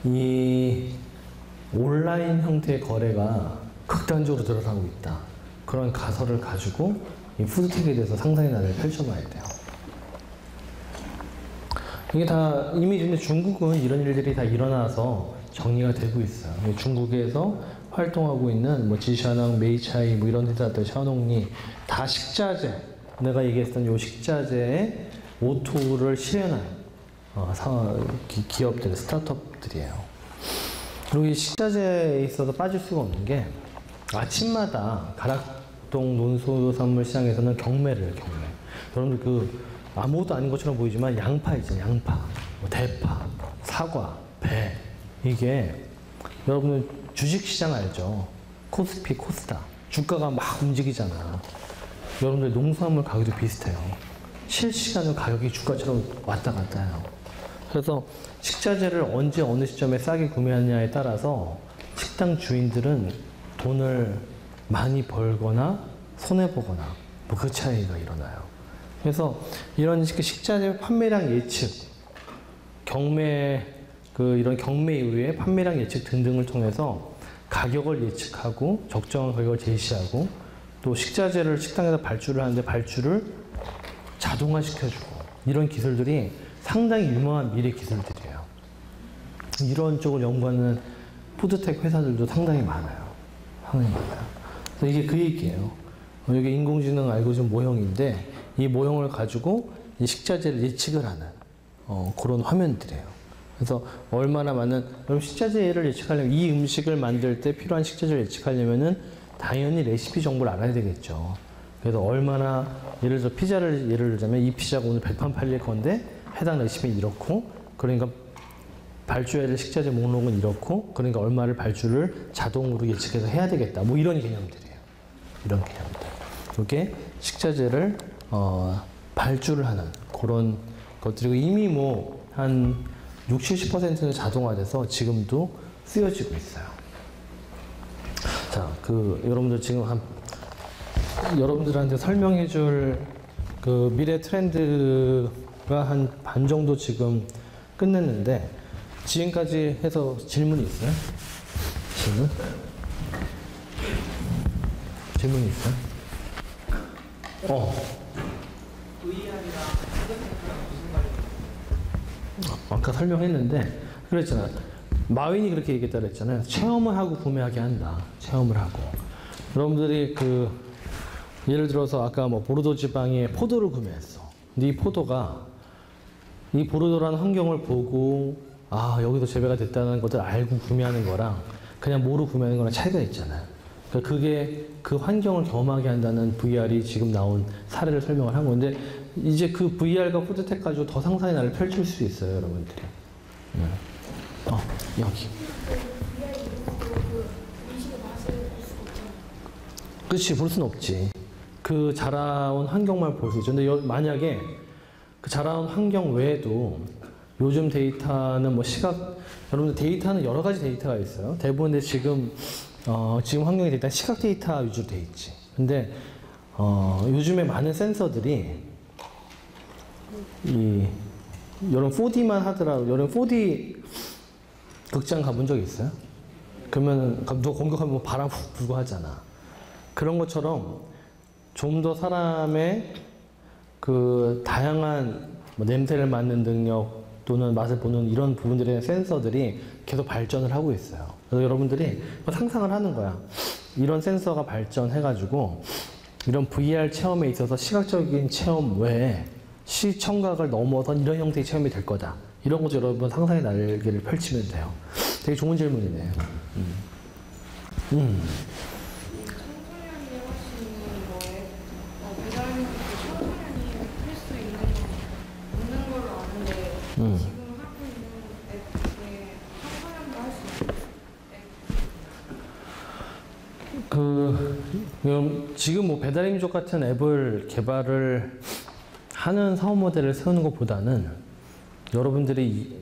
이 온라인 형태의 거래가 극단적으로 늘어나고 있다. 그런 가설을 가지고 이 푸드텍에 대해서 상상의 나래를 펼쳐봐야 돼요. 이게 다 이미 근데 중국은 이런 일들이 다 일어나서 정리가 되고 있어요. 중국에서 활동하고 있는 뭐 지샤낭, 메이차이 뭐 이런 회사들, 샤농리 다 식자재, 내가 얘기했던 요 식자재의 O2를 실현한 기업들, 스타트업들이에요. 그리고 이 식자재에 있어서 빠질 수가 없는 게 아침마다 가락동 논수산물 시장에서는 경매. 여러분들 아무것도 아닌 것처럼 보이지만 양파 있잖아요. 양파, 뭐 대파, 사과, 배. 이게 여러분들 주식시장 알죠? 코스피, 코스닥. 주가가 막 움직이잖아. 여러분들 농수산물 가격도 비슷해요. 실시간으로 가격이 주가처럼 왔다 갔다 해요. 그래서 식자재를 언제 어느 시점에 싸게 구매하느냐에 따라서 식당 주인들은 돈을 많이 벌거나 손해보거나 뭐 그 차이가 일어나요. 그래서 이런 식자재 판매량 예측, 이런 경매 이후에 판매량 예측 등등을 통해서 가격을 예측하고 적정한 가격을 제시하고 또 식자재를 식당에서 발주를 하는데 발주를 자동화시켜주고 이런 기술들이 상당히 유망한 미래 기술들이에요. 이런 쪽을 연구하는 푸드텍 회사들도 상당히 많아요. 그래서 이게 그 얘기예요. 이게 인공지능 알고리즘 모형인데 이 모형을 가지고 이 식자재를 예측을 하는 그런 화면들이에요. 그래서 얼마나 많은, 그럼 식자재를 예측하려면 이 음식을 만들 때 필요한 식자재를 예측하려면은 당연히 레시피 정보를 알아야 되겠죠. 그래서 얼마나, 예를 들어 피자를 예를 들자면 이 피자가 오늘 100판 팔릴 건데 해당 레시피는 이렇고, 그러니까 발주해야 될 식자재 목록은 이렇고, 그러니까 얼마를 발주를 자동으로 예측해서 해야 되겠다. 뭐 이런 개념들이에요. 이런 개념들. 이게 식자재를 발주를 하는 그런 것들이고 이미 뭐 한 60, 70%는 자동화돼서 지금도 쓰여지고 있어요. 자, 여러분들 지금 여러분들한테 설명해 줄 미래 트렌드가 한 반 정도 지금 끝냈는데, 지금까지 해서 질문이 있어요? 질문이 있어요? 아까 설명했는데, 그랬잖아. 마윈이 그렇게 얘기했다 그랬잖아요. 체험을 하고 구매하게 한다. 체험을 하고. 여러분들이 예를 들어서 아까 뭐 보르도 지방에 포도를 구매했어. 근데 이 포도가, 이 보르도라는 환경을 보고, 아, 여기서 재배가 됐다는 것을 알고 구매하는 거랑 그냥 모르고 구매하는 거랑 차이가 있잖아요. 그러니까 그게 그 환경을 경험하게 한다는 VR이 지금 나온 사례를 설명을 한 건데, 이제 그 VR과 푸드텍 가지고 더 상상의 나를 펼칠 수 있어요, 여러분들이. 여기. 그렇지, 볼 수는 없지. 그 자라온 환경만 볼 수 있죠. 근데 만약에 그 자라온 환경 외에도 요즘 데이터는 뭐 여러분들 데이터는 여러 가지 데이터가 있어요. 대부분 지금 환경의 데이터는 시각 데이터 위주로 돼 있지. 근데 요즘에 많은 센서들이 여러분 4D만 하더라도, 여러분 4D 극장 가본 적 있어요? 그러면 누가 공격하면 뭐 바람 훅 불고 하잖아. 그런 것처럼 좀 더 사람의 다양한 뭐 냄새를 맡는 능력 또는 맛을 보는 이런 부분들의 센서들이 계속 발전을 하고 있어요. 그래서 여러분들이 상상을 하는 거야. 이런 센서가 발전해가지고 이런 VR 체험에 있어서 시각적인 체험 외에 시청각을 넘어선 이런 형태의 체험이 될 거다. 이런 것도 여러분 상상의 날개를 펼치면 돼요. 되게 좋은 질문이네요. 청소년이 할 수 있는 거에 배달앱도 청소년이 할 수 있는 걸로 아는데 지금 하고 있는 앱 중에 청소년도 할 수 있는 앱? 지금 뭐 배달민족 같은 앱을 개발을 하는 사업 모델을 세우는 것보다는 여러분들이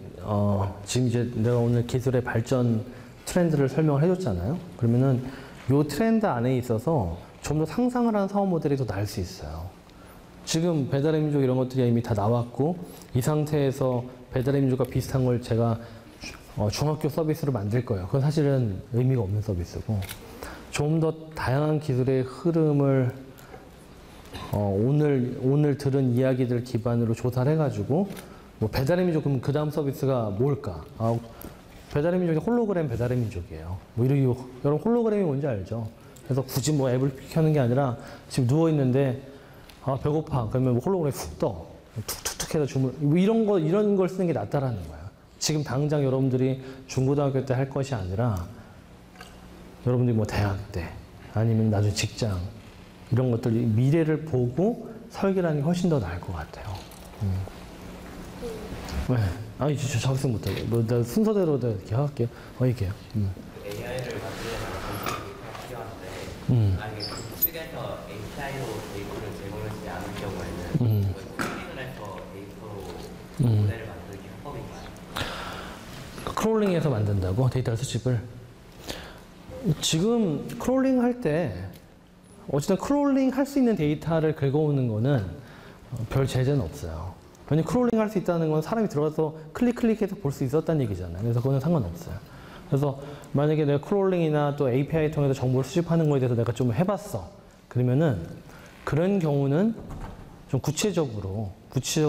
지금 이제 내가 오늘 기술의 발전 트렌드를 설명을 해줬잖아요. 그러면은 요 트렌드 안에 있어서 좀 더 상상을 하는 사업 모델이 더 나을 수 있어요. 지금 배달의 민족 이런 것들이 이미 다 나왔고, 이 상태에서 배달의 민족과 비슷한 걸 제가 중학교 서비스로 만들 거예요. 그건 사실은 의미가 없는 서비스고, 좀 더 다양한 기술의 흐름을 오늘 들은 이야기들 기반으로 조사를 해가지고, 뭐 배달의 민족 그럼 그 다음 서비스가 뭘까? 배달의 민족이 홀로그램 배달의 민족이에요. 뭐 이러기, 여러분 홀로그램이 뭔지 알죠? 그래서 굳이 뭐 앱을 켜는 게 아니라 지금 누워있는데, 아, 배고파. 그러면 뭐 홀로그램이 훅 떠. 툭툭툭 해서 뭐 이런 걸 쓰는 게 낫다라는 거야. 지금 당장 여러분들이 중고등학교 때 할 것이 아니라, 여러분들이 뭐 대학 때, 아니면 나중에 직장, 이런 것들, 미래를 보고 설계라는 게 훨씬 더 나을 것 같아요. 네. 아니, 저 작성부터. 뭐, 나 순서대로 이렇게 할게요. 얘기해요. AI를 만들려면 검색이 필요한데, 만약에 측에서 API로 데이터를 제공하지 않은 경우에는 크롤링을 해서 데이터로 모델을 만들기 합법인가요? 크롤링해서 만든다고? 데이터 수집을? 지금 크롤링 할 때, 어쨌든 크롤링 할 수 있는 데이터를 긁어오는 거는 별 제재는 없어요. 왜냐면 크롤링 할 수 있다는 건 사람이 들어가서 클릭해서 볼 수 있었다는 얘기잖아요. 그래서 그거는 상관없어요. 그래서 만약에 내가 크롤링이나 또 API 통해서 정보를 수집하는 거에 대해서 내가 좀 해봤어. 그러면은 그런 경우는 좀 구체적으로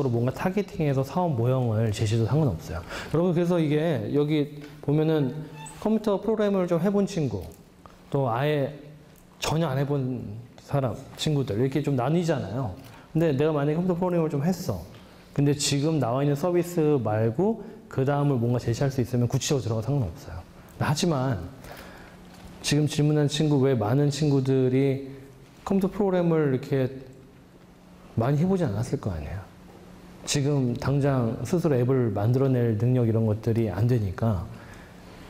뭔가 타겟팅해서 사업 모형을 제시해도 상관없어요. 여러분, 그래서 이게 여기 보면은 컴퓨터 프로그램을 좀 해본 친구, 또 아예 전혀 안 해본 사람, 친구들 이렇게 좀 나뉘잖아요. 근데 내가 만약에 컴퓨터 프로그램을 좀 했어. 근데 지금 나와 있는 서비스 말고 그 다음을 뭔가 제시할 수 있으면 구체적으로 들어가도 상관없어요. 하지만 지금 질문한 친구 외에 많은 친구들이 컴퓨터 프로그램을 이렇게 많이 해보지 않았을 거 아니에요. 지금 당장 스스로 앱을 만들어낼 능력 이런 것들이 안 되니까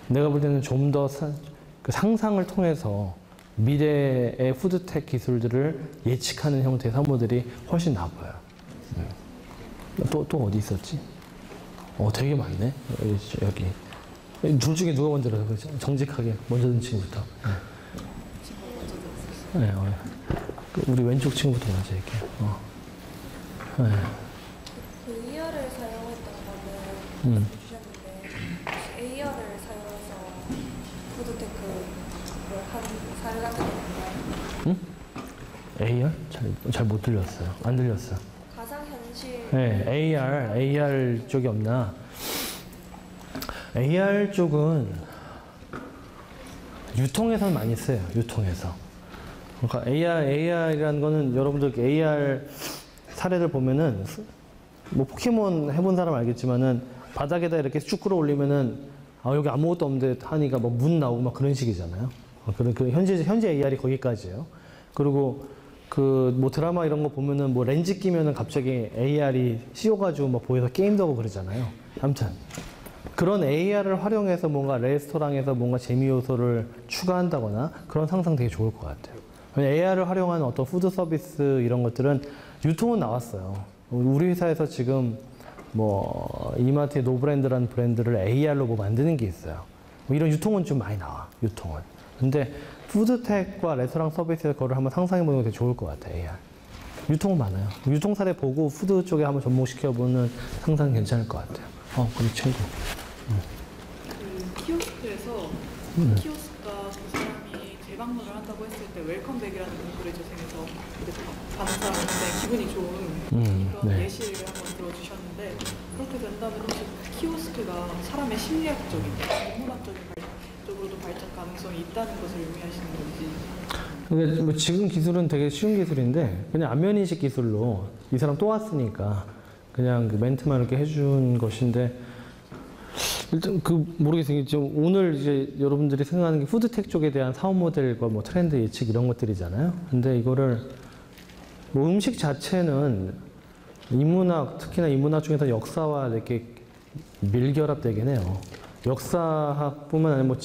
내가 볼 때는 좀 더 상상을 통해서 미래의 푸드텍 기술들을 예측하는 형태의 사무들이 훨씬 나아보여요. 또 어디 있었지? 되게 많네. 여기. 둘 중에 누가 먼저 들어서 정직하게 먼저 든 친구부터. 네. 우리 왼쪽 친구부터 먼저 할게요. 네. 그 AR을 사용했던 거는 주셨는데 AR을 사용해서 푸드테크를 한 사례 같은 거 있나요? 응? AR? 잘 못 들렸어요. 안 들렸어요. 가상현실. 네, AR 쪽이 없나? AR 쪽은 유통에서는 많이 써요. 유통에서. 그러니까 AR이라는 거는 여러분들 AR 사례를 보면은 뭐 포켓몬 해본 사람 알겠지만은 바닥에다 이렇게 쭉 끌어올리면은 여기 아무것도 없는데 하니까 뭐 문 나오고 막 그런 식이잖아요. 그 현재 AR이 거기까지예요. 그리고 그 뭐 드라마 이런 거 보면은 뭐 렌즈 끼면은 갑자기 AR이 씌워가지고 막 보여서 게임도 하고 그러잖아요. 아무튼 그런 AR을 활용해서 뭔가 레스토랑에서 뭔가 재미 요소를 추가한다거나 그런 상상 되게 좋을 것 같아요. AR을 활용하는 어떤 푸드 서비스 이런 것들은 유통은 나왔어요. 우리 회사에서 지금 뭐 이마트의 노브랜드라는 브랜드를 AR로 뭐 만드는 게 있어요. 뭐 이런 유통은 좀 많이 나와. 유통은. 근데 푸드텍과 레스토랑 서비스에서 그거를 한번 상상해보는 게 되게 좋을 것 같아요. AR. 유통은 많아요. 유통 사례 보고 푸드 쪽에 한번 접목시켜보는 상상 괜찮을 것 같아요. 그리고 친구. 그 키오스크에서 키오스크가 그 사람이 재방문을 한다고 했을 때 웰컴백이라는 문구를 재생해서 받는 사람한테 기분이 좋은 그런 네. 예시를 한번 들어주셨는데 그렇게 된다면 혹시 키오스크가 사람의 심리학적인, 인문학적인 쪽으로도 발전 가능성이 있다는 것을 의미하시는 건지. 근데 뭐 지금 기술은 되게 쉬운 기술인데 그냥 안면인식 기술로 이 사람 또 왔으니까 그냥 그 멘트만 이렇게 해준 것인데 일단 모르겠어요. 지금 오늘 이제 여러분들이 생각하는 게 푸드텍 쪽에 대한 사업 모델과 뭐 트렌드 예측 이런 것들이잖아요. 근데 이거를 뭐 음식 자체는 인문학, 특히나 인문학 중에서 역사와 이렇게 밀결합되긴 해요. 역사학뿐만 아니라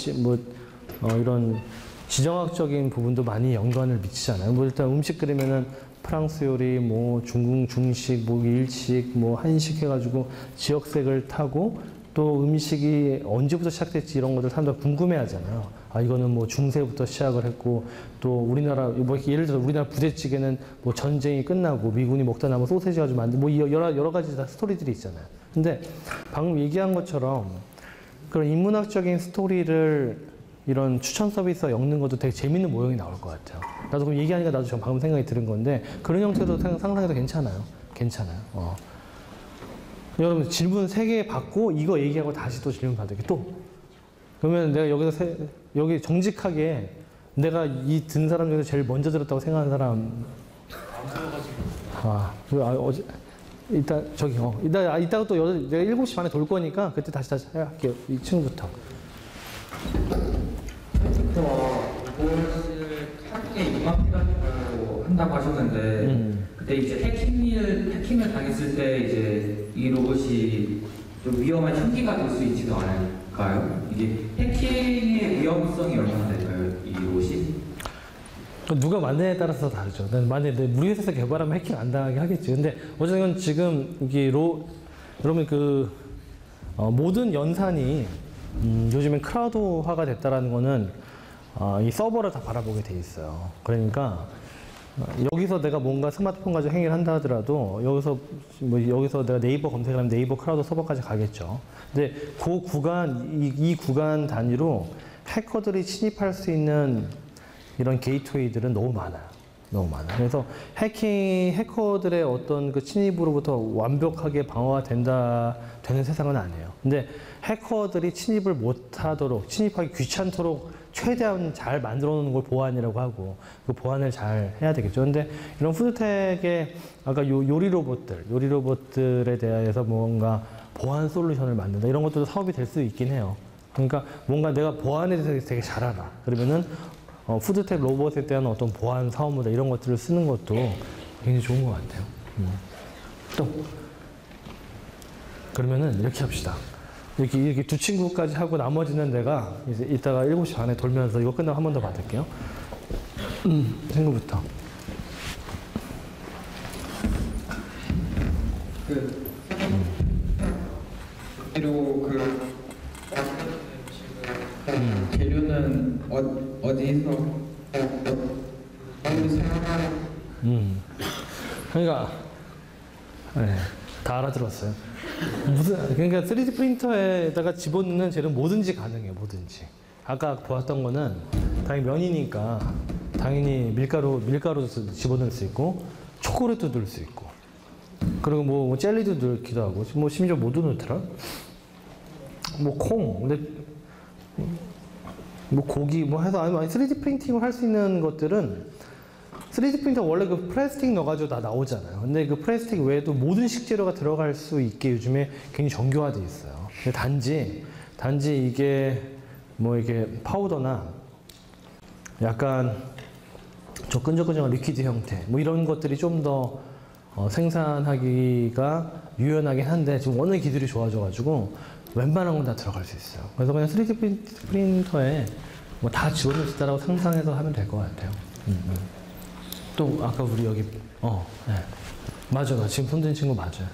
이런 지정학적인 부분도 많이 연관을 미치잖아요. 뭐 일단 음식 그리면은 프랑스 요리, 뭐 중국 중식, 뭐 일식, 뭐 한식 해가지고 지역색을 타고 또 음식이 언제부터 시작됐지 이런 것들 사람들 궁금해 하잖아요. 이거는 뭐 중세부터 시작을 했고 또 우리나라, 뭐 예를 들어 우리나라 부대찌개는 뭐 전쟁이 끝나고 미군이 먹다 남은 소세지 가지고 만든 뭐 여러 가지 다 스토리들이 있잖아요. 근데 방금 얘기한 것처럼 그런 인문학적인 스토리를 이런 추천 서비스와 엮는 것도 되게 재밌는 모형이 나올 것 같아요. 나도 그럼 얘기하니까 나도 지금 방금 생각이 드는 건데 그런 형태도 상상해도 괜찮아요. 여러분 질문 3개 받고 이거 얘기하고 다시 또 질문 받을게. 또 그러면 내가 여기서 여기 정직하게 내가 이 든 사람 중에서 제일 먼저 들었다고 생각하는 사람. 어제 이따 저기 이따가 또 내가 7시 반에 돌 거니까 그때 다시 할게요. 이 친구부터. 로봇을 함께 융합해가지고 한다고 하셨는데 그때 이제 해킹을 당했을 때 이제 이 로봇이 좀 위험한 흉기가 될 수 있지도 않을까요? 이게 해킹의 위험성이 얼마나 될까요? 이 로봇이? 누가 만드냐에 따라서 다르죠. 만약에 우리 회사에서 개발하면 해킹 안 당하게 하겠지. 근데 어쨌든 지금 이게 여러분 모든 연산이 요즘엔 클라우드화가 됐다라는 거는 이 서버를 다 바라보게 돼 있어요. 그러니까 여기서 내가 뭔가 스마트폰 가지고 행위를 한다 하더라도 여기서 내가 네이버 검색을 하면 네이버 클라우드 서버까지 가겠죠. 근데 그 구간 이 구간 단위로 해커들이 침입할 수 있는 이런 게이트웨이들은 너무 많아요. 너무 많아요. 그래서 해커들의 어떤 그 침입으로부터 완벽하게 방어가 되는 세상은 아니에요. 근데 해커들이 침입을 못하도록, 침입하기 귀찮도록 최대한 잘 만들어 놓는 걸 보안이라고 하고, 그 보안을 잘 해야 되겠죠. 근데 이런 푸드텍의 아까 요리 로봇들에 대해서 뭔가 보안 솔루션을 만든다. 이런 것도 사업이 될 수 있긴 해요. 그러니까 뭔가 내가 보안에 대해서 되게 잘 알아. 그러면은 푸드텍 로봇에 대한 어떤 보안 사업 모델 이런 것들을 쓰는 것도 굉장히 좋은 것 같아요. 또 그러면은 이렇게 합시다. 이렇게 두 친구까지 하고 나머지는 내가 이제 이따가 7시 반에 돌면서 이거 끝나고 한 번 더 받을게요. 친구부터. 재료는 어디서 그러니까 네, 다 알아들었어요. 그러니까 3D 프린터에다가 집어넣는 재료 뭐든지 가능해요. 뭐든지. 아까 보았던 거는 당연히 면이니까 당연히 밀가루 집어넣을 수 있고 초콜릿도 넣을 수 있고 그리고 뭐 젤리도 넣기도 하고 뭐 심지어 뭐도 넣더라. 뭐 콩, 근데 뭐 고기 뭐 해서 아니 3D 프린팅을 할 수 있는 것들은 3D 프린터 원래 그 플라스틱 넣어가지고 다 나오잖아요. 근데 그 플라스틱 외에도 모든 식재료가 들어갈 수 있게 요즘에 굉장히 정교화되어 있어요. 근데 단지 이게 뭐 이게 파우더나 약간 저 끈적끈적한 리퀴드 형태 뭐 이런 것들이 좀 더 생산하기가 유연하긴 한데 지금 워낙 기술이 좋아져가지고 웬만한 건 다 들어갈 수 있어요. 그래서 그냥 3D 프린터에 뭐 다 집어넣을 수 있다라고 상상해서 하면 될 것 같아요. 또 아까 우리 여기 네. 맞아, 나 지금 손든 친구 맞아요.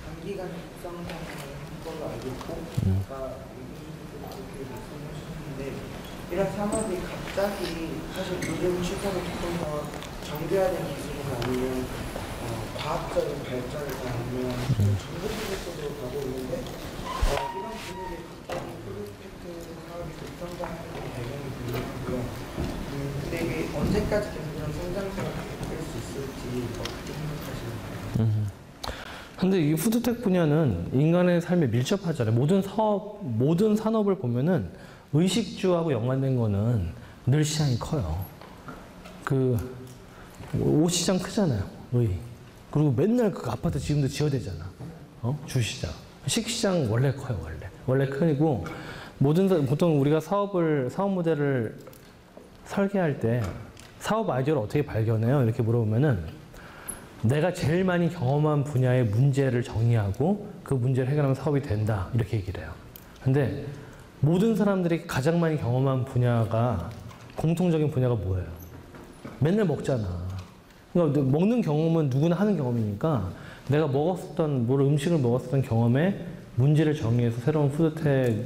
단기간에 국상상을 한 걸로 알고 있고, 이런 산업이 갑자기 사실 요즘 추세로 조금 더 정교화된 기술이나 아니면 과학적인 발전이나 아니면 정보 기술적으로 가고 있는데 이런 기술이 갑자기 푸드테크 사업이 급성장하는 배경이 분명하고요. 근데 이게 언제까지 계속 이런 성장세가 계속될 수 있을지 어떻게 생각하시나요? 근데 이 푸드텍 분야는 인간의 삶에 밀접하잖아요. 모든 산업을 보면은 의식주하고 연관된 거는 늘 시장이 커요. 옷 시장 크잖아요. 그리고 맨날 그 아파트 지금도 지어야 되잖아. 주시장. 식시장 원래 커요, 원래 크고, 보통 우리가 사업 모델을 설계할 때 사업 아이디어를 어떻게 발견해요? 이렇게 물어보면은 내가 제일 많이 경험한 분야의 문제를 정리하고 그 문제를 해결하면 사업이 된다. 이렇게 얘기를 해요. 근데 모든 사람들이 가장 많이 경험한 분야가, 공통적인 분야가 뭐예요? 맨날 먹잖아. 그러니까 먹는 경험은 누구나 하는 경험이니까 내가 음식을 먹었었던 경험에 문제를 정리해서 새로운 푸드텍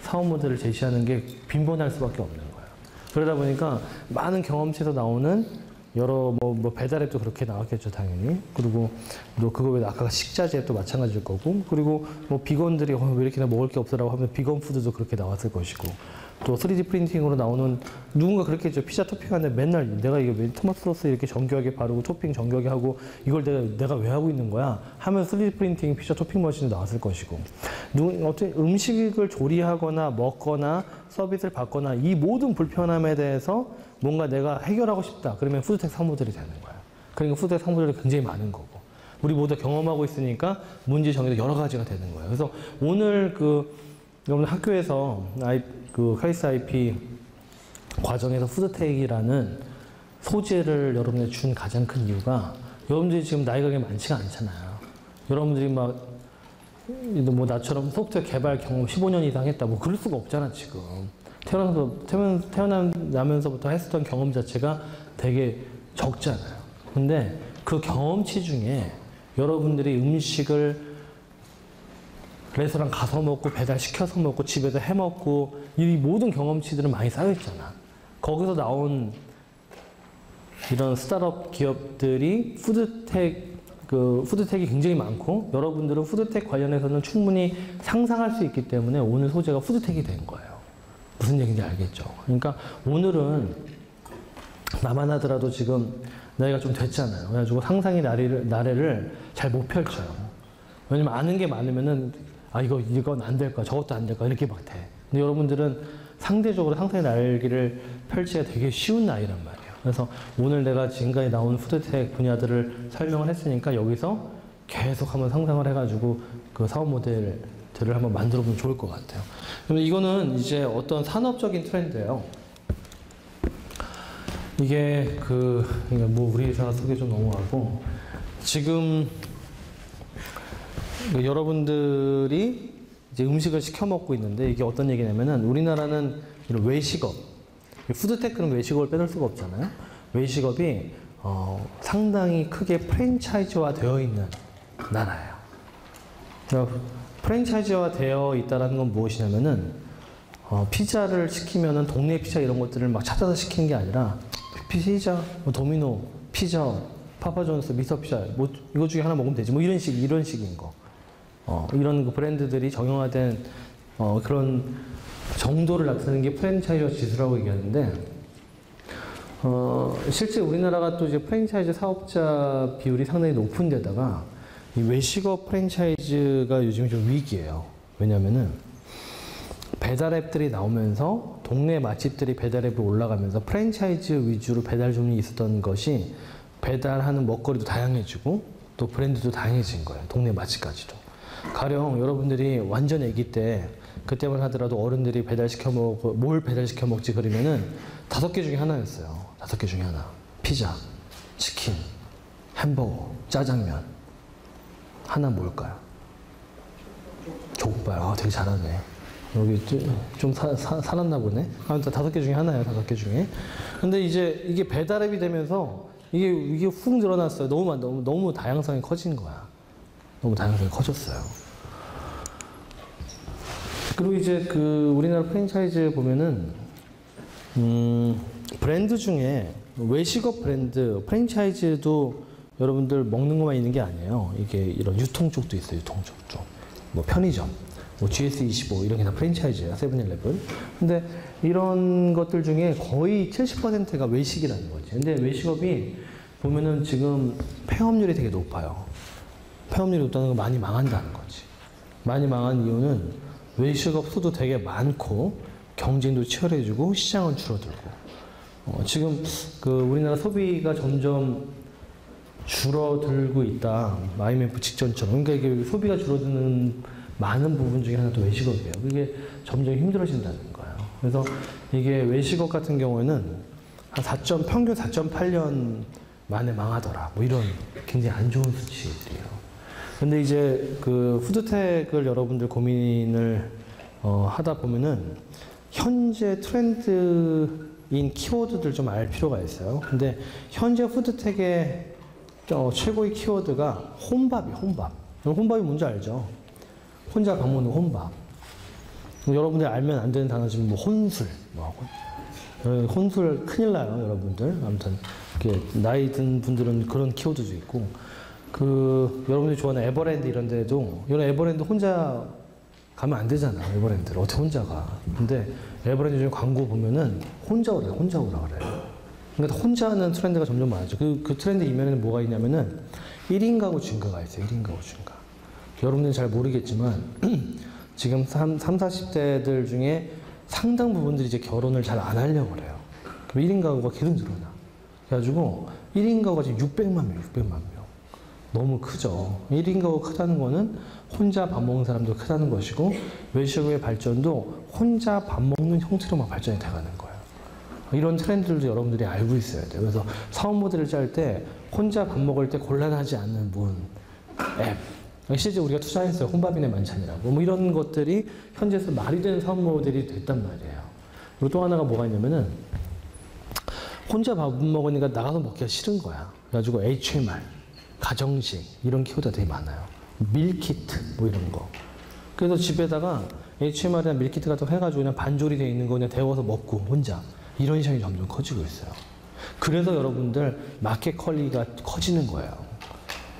사업 모델을 제시하는 게 빈번할 수밖에 없는 거예요. 그러다 보니까 많은 경험치에서 나오는 여러 배달앱도 그렇게 나왔겠죠, 당연히. 그리고 또 그거 외에 아까 식자재도 마찬가지일 거고, 그리고 비건들이 왜 이렇게 먹을 게 없어라고 하면 비건 푸드도 그렇게 나왔을 것이고, 또 3D 프린팅으로 나오는 누군가 그렇게 했죠. 피자 토핑하는데 맨날 내가 이거 왜 토마토 소스 이렇게 정교하게 바르고 토핑 정교하게 하고 이걸 내가 왜 하고 있는 거야? 하면서 3D 프린팅 피자 토핑 머신이 나왔을 것이고 어떤 음식을 조리하거나 먹거나 서비스를 받거나 이 모든 불편함에 대해서 뭔가 내가 해결하고 싶다. 그러면 푸드텍 사무들이 되는 거야. 그러니까 푸드텍 사무들이 굉장히 많은 거고 우리 모두 경험하고 있으니까 문제 정의도 여러 가지가 되는 거예요. 그래서 오늘 여러분 학교에서 카이스트 IP 과정에서 푸드텍이라는 소재를 여러분들 준 가장 큰 이유가 여러분들이 지금 나이가 그렇게 많지가 않잖아요. 여러분들이 뭐 나처럼 소프트웨어 개발 경험 15년 이상 했다. 뭐 그럴 수가 없잖아, 지금. 태어나면서부터 했었던 경험 자체가 되게 적잖아요. 근데 그 경험치 중에 여러분들이 음식을 레스토랑 가서 먹고 배달시켜서 먹고 집에서 해 먹고 이 모든 경험치들은 많이 쌓여있잖아. 거기서 나온 이런 스타트업 기업들이 푸드텍이 굉장히 많고 여러분들은 푸드텍 관련해서는 충분히 상상할 수 있기 때문에 오늘 소재가 푸드텍이 된 거예요. 무슨 얘기인지 알겠죠? 그러니까 오늘은 나만 하더라도 지금 나이가 좀 됐잖아요. 그래가지고 상상의 나래를 잘 못 펼쳐요. 왜냐면 아는 게 많으면은 이건 안 될까, 저것도 안 될까, 이렇게 막 돼. 근데 여러분들은 상대적으로 상상의 날개를 펼치기가 되게 쉬운 나이란 말이에요. 그래서 오늘 내가 지금까지 나온 푸드텍 분야들을 설명을 했으니까 여기서 계속 한번 상상을 해가지고 그 사업 모델들을 한번 만들어 보면 좋을 것 같아요. 그럼 이거는 이제 어떤 산업적인 트렌드예요. 이게 우리 회사 소개 좀 넘어가고 지금 여러분들이 이제 음식을 시켜 먹고 있는데 이게 어떤 얘기냐면은 우리나라는 이런 외식업, 푸드테크는 외식업을 빼놓을 수가 없잖아요. 외식업이 상당히 크게 프랜차이즈화 되어 있는 나라예요. 프랜차이즈화 되어 있다는 건 무엇이냐면은 피자를 시키면은 동네 피자 이런 것들을 막 찾아서 시키는 게 아니라 피자, 도미노, 피자, 파파존스, 미스터피자 뭐 이거 중에 하나 먹으면 되지 뭐 이런 식인 거. 이런 브랜드들이 정형화된 그런 정도를 나타내는 게 프랜차이즈 지수라고 얘기하는데 실제 우리나라가 또 이제 프랜차이즈 사업자 비율이 상당히 높은 데다가 이 외식업 프랜차이즈가 요즘 좀 위기예요. 왜냐면은 배달앱들이 나오면서 동네 맛집들이 배달앱으로 올라가면서 프랜차이즈 위주로 배달점이 있었던 것이 배달하는 먹거리도 다양해지고 또 브랜드도 다양해진 거예요. 동네 맛집까지도. 가령 여러분들이 완전 애기 때 그때만 하더라도 어른들이 뭘 배달시켜 먹지 그러면은 5개 중에 하나였어요. 5개 중에 하나. 피자, 치킨, 햄버거, 짜장면. 하나 뭘까요? 족발. 되게 잘하네. 여기 좀 살았나 보네. 아무튼 5개 중에 하나예요. 5개 중에. 근데 이제 이게 배달앱이 되면서 이게 훅 늘어났어요. 너무 다양성이 커진 거야. 너무 다양성이 커졌어요. 그리고 이제 우리나라 프랜차이즈 보면은 브랜드 중에 외식업 브랜드 프랜차이즈도 여러분들 먹는 것만 있는 게 아니에요. 이게 이런 유통 쪽도 있어요. 유통 쪽도. 뭐 편의점, 뭐 GS25 이런 게 다 프랜차이즈예요. 세븐일레븐. 근데 이런 것들 중에 거의 70%가 외식이라는 거지. 근데 외식업이 보면은 지금 폐업률이 되게 높아요. 폐업률이 높다는 건 많이 망한다는 거지. 많이 망한 이유는 외식업 수도 되게 많고 경쟁도 치열해지고 시장은 줄어들고 지금 우리나라 소비가 점점 줄어들고 있다. IMF 직전처럼. 그러니까 이게 소비가 줄어드는 많은 부분 중에 하나도 외식업이에요. 그게 점점 힘들어진다는 거예요. 그래서 이게 외식업 같은 경우에는 평균 4.8년 만에 망하더라. 뭐 이런 굉장히 안 좋은 수치들이에요. 근데 이제 푸드텍을 여러분들 고민을 하다 보면은 현재 트렌드인 키워드들 좀 알 필요가 있어요. 근데 현재 푸드텍의 최고의 키워드가 혼밥이에요. 혼밥이 뭔지 알죠? 혼자 밥 먹는 혼밥. 여러분들 알면 안 되는 단어지만 뭐 혼술, 혼술 큰일 나요, 여러분들. 아무튼 나이 든 분들은 그런 키워드도 있고. 여러분들이 좋아하는 에버랜드 이런 데도, 이런 에버랜드 혼자 가면 안 되잖아, 에버랜드를. 어떻게 혼자 가. 근데 에버랜드 중에 광고 보면은 혼자 오라 그래요. 그러니까 혼자 하는 트렌드가 점점 많아져. 그 트렌드 이면에는 뭐가 있냐면은 1인 가구 증가가 있어요. 1인 가구 증가. 여러분들은 잘 모르겠지만 지금 40대들 중에 상당 부분들이 이제 결혼을 잘 안 하려고 그래요. 그럼 1인 가구가 계속 늘어나. 그래가지고 1인 가구가 지금 600만 명. 너무 크죠. 1인 가구 크다는 거는 혼자 밥 먹는 사람도 크다는 것이고 외식의 발전도 혼자 밥 먹는 형태로만 발전이 돼가는 거예요. 이런 트렌드들도 여러분들이 알고 있어야 돼요. 그래서 사업 모델을 짤 때 혼자 밥 먹을 때 곤란하지 않는 문, 앱. 실제 우리가 투자했어요. 혼밥인의 만찬이라고. 뭐 이런 것들이 현재에서 말이 되는 사업 모델이 됐단 말이에요. 그리고 또 하나가 뭐가 있냐면은 혼자 밥 먹으니까 나가서 먹기가 싫은 거야. 그래가지고 HMR, 가정식 이런 키워드가 되게 많아요. 밀키트 뭐 이런 거. 그래서 집에다가 HMR이나 밀키트 같은 거 해가지고 그냥 반조리 되어 있는 거 그냥 데워서 먹고 혼자 이런 시장이 점점 커지고 있어요. 그래서 여러분들 마켓 컬리가 커지는 거예요.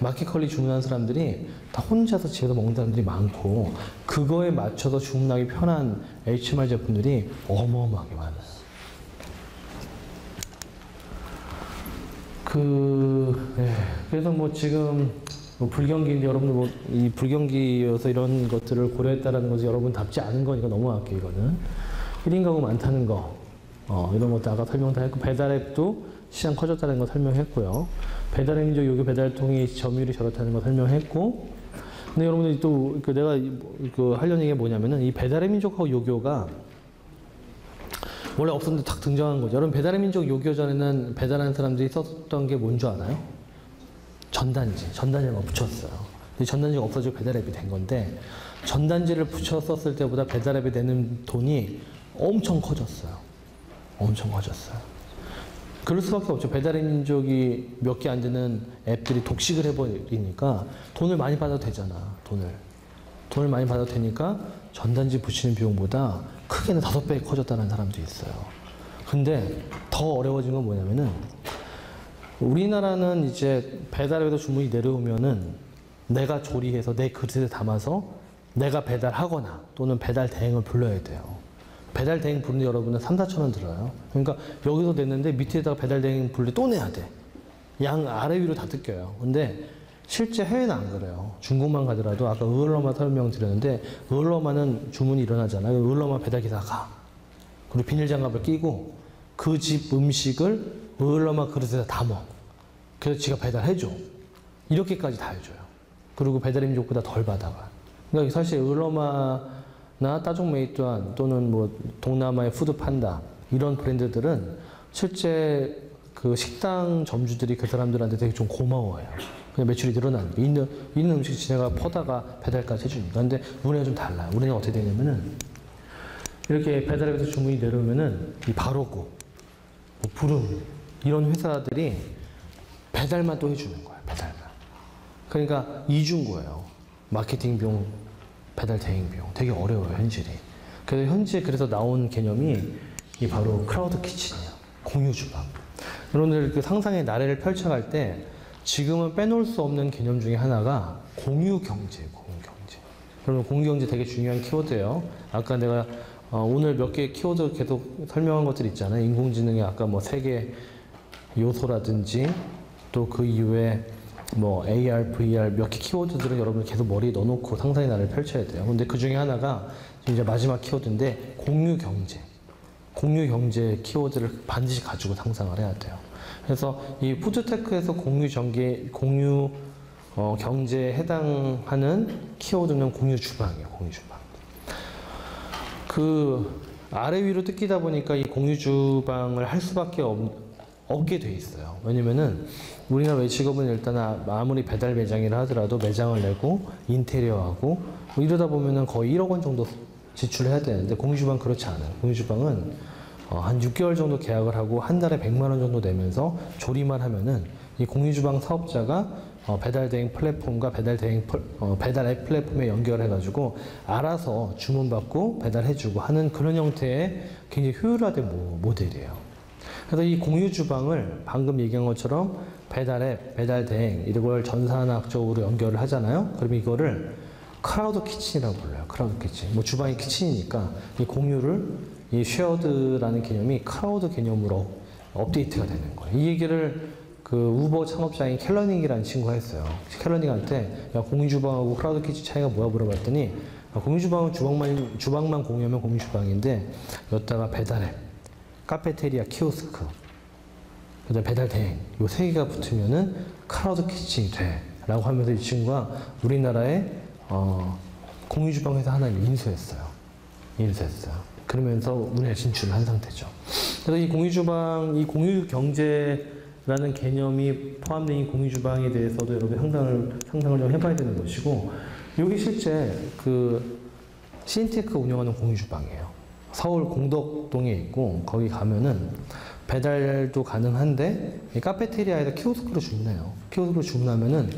마켓 컬리 주문하는 사람들이 다 혼자서 집에서 먹는 사람들이 많고 그거에 맞춰서 주문하기 편한 HMR 제품들이 어마어마하게 많아요. 그래서 뭐 지금 뭐 불경기인데 여러분들 뭐 이 불경기여서 이런 것들을 고려했다라는 것이 여러분답지 않은 거니까 넘어갈게요. 이거는 1인 가구 많다는 거 이런 것도 아까 설명 다 했고 배달앱도 시장 커졌다는 거 설명했고요. 배달의 민족 요교 배달통이 점유율이 저렇다는 거 설명했고 근데 여러분들이 또 내가 하려는 얘기가 뭐냐면은 이 배달의 민족하고 요교가 원래 없었는데 딱 등장한 거죠. 여러분 배달의 민족 요교 전에는 배달하는 사람들이 썼던 게 뭔 줄 아나요? 전단지를 붙였어요. 근데 전단지가 없어지고 배달앱이 된 건데 전단지를 붙여 썼을 때보다 배달앱에 내는 돈이 엄청 커졌어요. 그럴 수밖에 없죠. 배달의 민족이 몇 개 안 되는 앱들이 독식을 해버리니까 돈을 많이 받아도 되잖아. 돈을 많이 받아도 되니까 전단지 붙이는 비용보다 크게는 5배 커졌다는 사람도 있어요. 근데 더 어려워진 건 뭐냐면은 우리나라는 이제 배달앱에서 주문이 내려오면은 내가 조리해서 내 그릇에 담아서 내가 배달하거나 또는 배달 대행을 불러야 돼요. 배달 대행 부르는데 여러분은 3, 4천 원 들어요. 그러니까 여기서 냈는데 밑에다가 배달 대행 부르는데 또 내야 돼. 양 아래 위로 다 뜯겨요. 근데 실제 해외는 안 그래요. 중국만 가더라도 아까 을러마 설명드렸는데 을러마는 주문이 일어나잖아요. 을러마 배달기사 가. 그리고 비닐장갑을 끼고 그 집 음식을 을러마 그릇에다 담어. 그래서 지가 배달해줘. 이렇게까지 다 해줘요. 그리고 배달의 민족보다 덜 받아가. 그러니까 사실 을러마나 따종메이뚜안 또는 뭐 동남아의 푸드판다 이런 브랜드들은 실제 그 식당 점주들이 그 사람들한테 되게 좀 고마워해요. 그냥 매출이 늘어나는 게 있는 음식 지네가 퍼다가 배달까지 해줍니다. 근데 우리가 좀 달라요. 우리는 어떻게 되냐면은 이렇게 배달앱에서 주문이 내려오면은 이 바로고 뭐 부름 이런 회사들이 배달만 또 해주는 거예요. 배달만. 그러니까 이중 거예요. 마케팅 비용, 배달 대행 비용. 되게 어려워요, 현실이. 그래서 나온 개념이 이 바로 크라우드 키친이에요. 공유 주방. 여러분들 그 상상의 나래를 펼쳐갈 때 지금은 빼놓을 수 없는 개념 중에 하나가 공유 경제. 여러분 공유 경제 되게 중요한 키워드예요. 아까 내가 오늘 몇 개 키워드 계속 설명한 것들 있잖아요. 인공지능의 아까 뭐 3개 요소라든지 또 그 이후에 뭐 AR, VR 몇 개 키워드들은 여러분 계속 머리에 넣어놓고 상상의 나래를 펼쳐야 돼요. 근데 그 중에 하나가 이제 마지막 키워드인데 공유 경제 키워드를 반드시 가지고 상상을 해야 돼요. 그래서 이 푸드테크에서 공유 경제에 해당하는 키워드는 공유 주방이에요. 공유 주방. 그 아래 위로 뜯기다 보니까 이 공유 주방을 할 수밖에 없게 돼 있어요. 왜냐면은 우리나라 외식업은 일단 아무리 배달 매장이라 하더라도 매장을 내고 인테리어하고 뭐 이러다 보면은 거의 1억 원 정도 지출해야 되는데 공유 주방 그렇지 않아요. 공유 주방은 한 6개월 정도 계약을 하고 한 달에 100만 원 정도 내면서 조리만 하면은 이 공유 주방 사업자가 배달 대행 플랫폼과 배달 앱 플랫폼에 연결해가지고 알아서 주문받고 배달해주고 하는 그런 형태의 굉장히 효율화된 모델이에요. 그래서 이 공유 주방을 방금 얘기한 것처럼 배달 앱, 배달 대행 이걸 전산학적으로 연결을 하잖아요. 그러면 이거를 크라우드 키친이라고 불러요. 크라우드 키친. 뭐 주방이 키친이니까 이 공유를 이 쉐어드라는 개념이 크라우드 개념으로 업데이트가 되는 거예요. 이 얘기를 그 우버 창업자인 켈러닉이라는 친구가 했어요. 켈러닉한테 야, 공유주방하고 크라우드 키친 차이가 뭐야 물어봤더니 공유주방은 주방만 공유하면 공유주방인데 여기다가 배달앱, 카페테리아, 키오스크, 그다음 배달 대행 요 세 개가 붙으면은 크라우드 키친이 돼 라고 하면서 이 친구가 우리나라에 공유주방 회사 하나 인수했어요. 그러면서 우리나라에 진출을 한 상태죠. 그래서 이 공유주방, 이 공유경제라는 개념이 포함된 이 공유주방에 대해서도 여러분 상상을 좀 해봐야 되는 것이고, 여기 실제 그 신테크 운영하는 공유주방이에요. 서울 공덕동에 있고, 거기 가면은 배달도 가능한데, 이 카페테리아에서 키오스크로 주문해요. 키오스크로 주문하면은,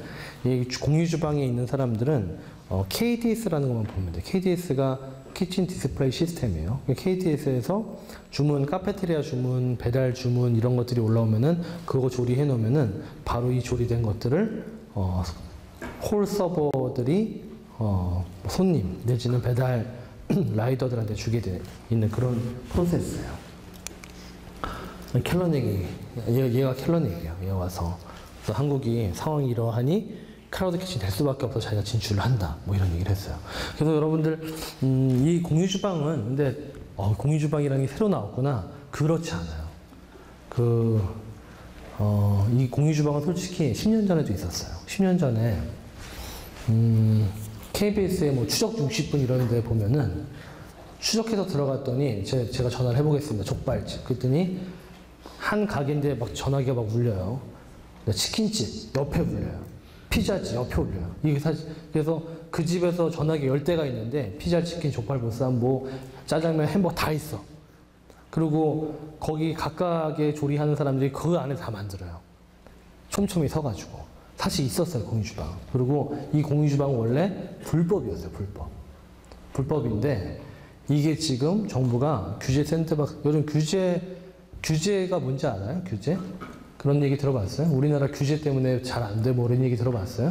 이 공유주방에 있는 사람들은 KDS라는 것만 보면 돼요. KDS가 키친 디스플레이 시스템이에요. KDS에서 주문, 카페테리아 주문, 배달 주문 이런 것들이 올라오면은 그거 조리해 놓으면은 바로 이 조리된 것들을 홀 서버들이 손님 내지는 배달 라이더들한테 주게 돼 있는 그런 프로세스예요. 켈러닉이 얘가 켈러닉이에요. 얘 와서 그래서 한국이 상황이 이러하니 크라우드 키친 될 수밖에 없어서 자기가 진출을 한다. 뭐 이런 얘기를 했어요. 그래서 여러분들 이 공유주방은 근데 공유주방이라는 게 새로 나왔구나. 그렇지 않아요. 이 공유주방은 솔직히 10년 전에도 있었어요. 10년 전에 KBS의 뭐 추적 60분 이런 데 보면은 추적해서 들어갔더니 제가 전화를 해보겠습니다. 족발집. 그랬더니 한 가게인데 막 전화기가 막 울려요. 치킨집 옆에 울려요. 피자집 옆에 울려요. 이게 사실 그래서 그 집에서 전화기 10대가 있는데 피자, 치킨, 족발, 보쌈, 뭐 짜장면, 햄버거 다 있어. 그리고 거기 각각의 조리하는 사람들이 그 안에 다 만들어요. 촘촘히 서가지고. 사실 있었어요, 공유주방. 그리고 이 공유주방은 원래 불법이었어요, 불법인데 이게 지금 정부가 규제 샌드박스, 요즘 규제가 뭔지 알아요? 규제? 그런 얘기 들어봤어요? 우리나라 규제 때문에 잘 안 돼, 뭐 이런 얘기 들어봤어요?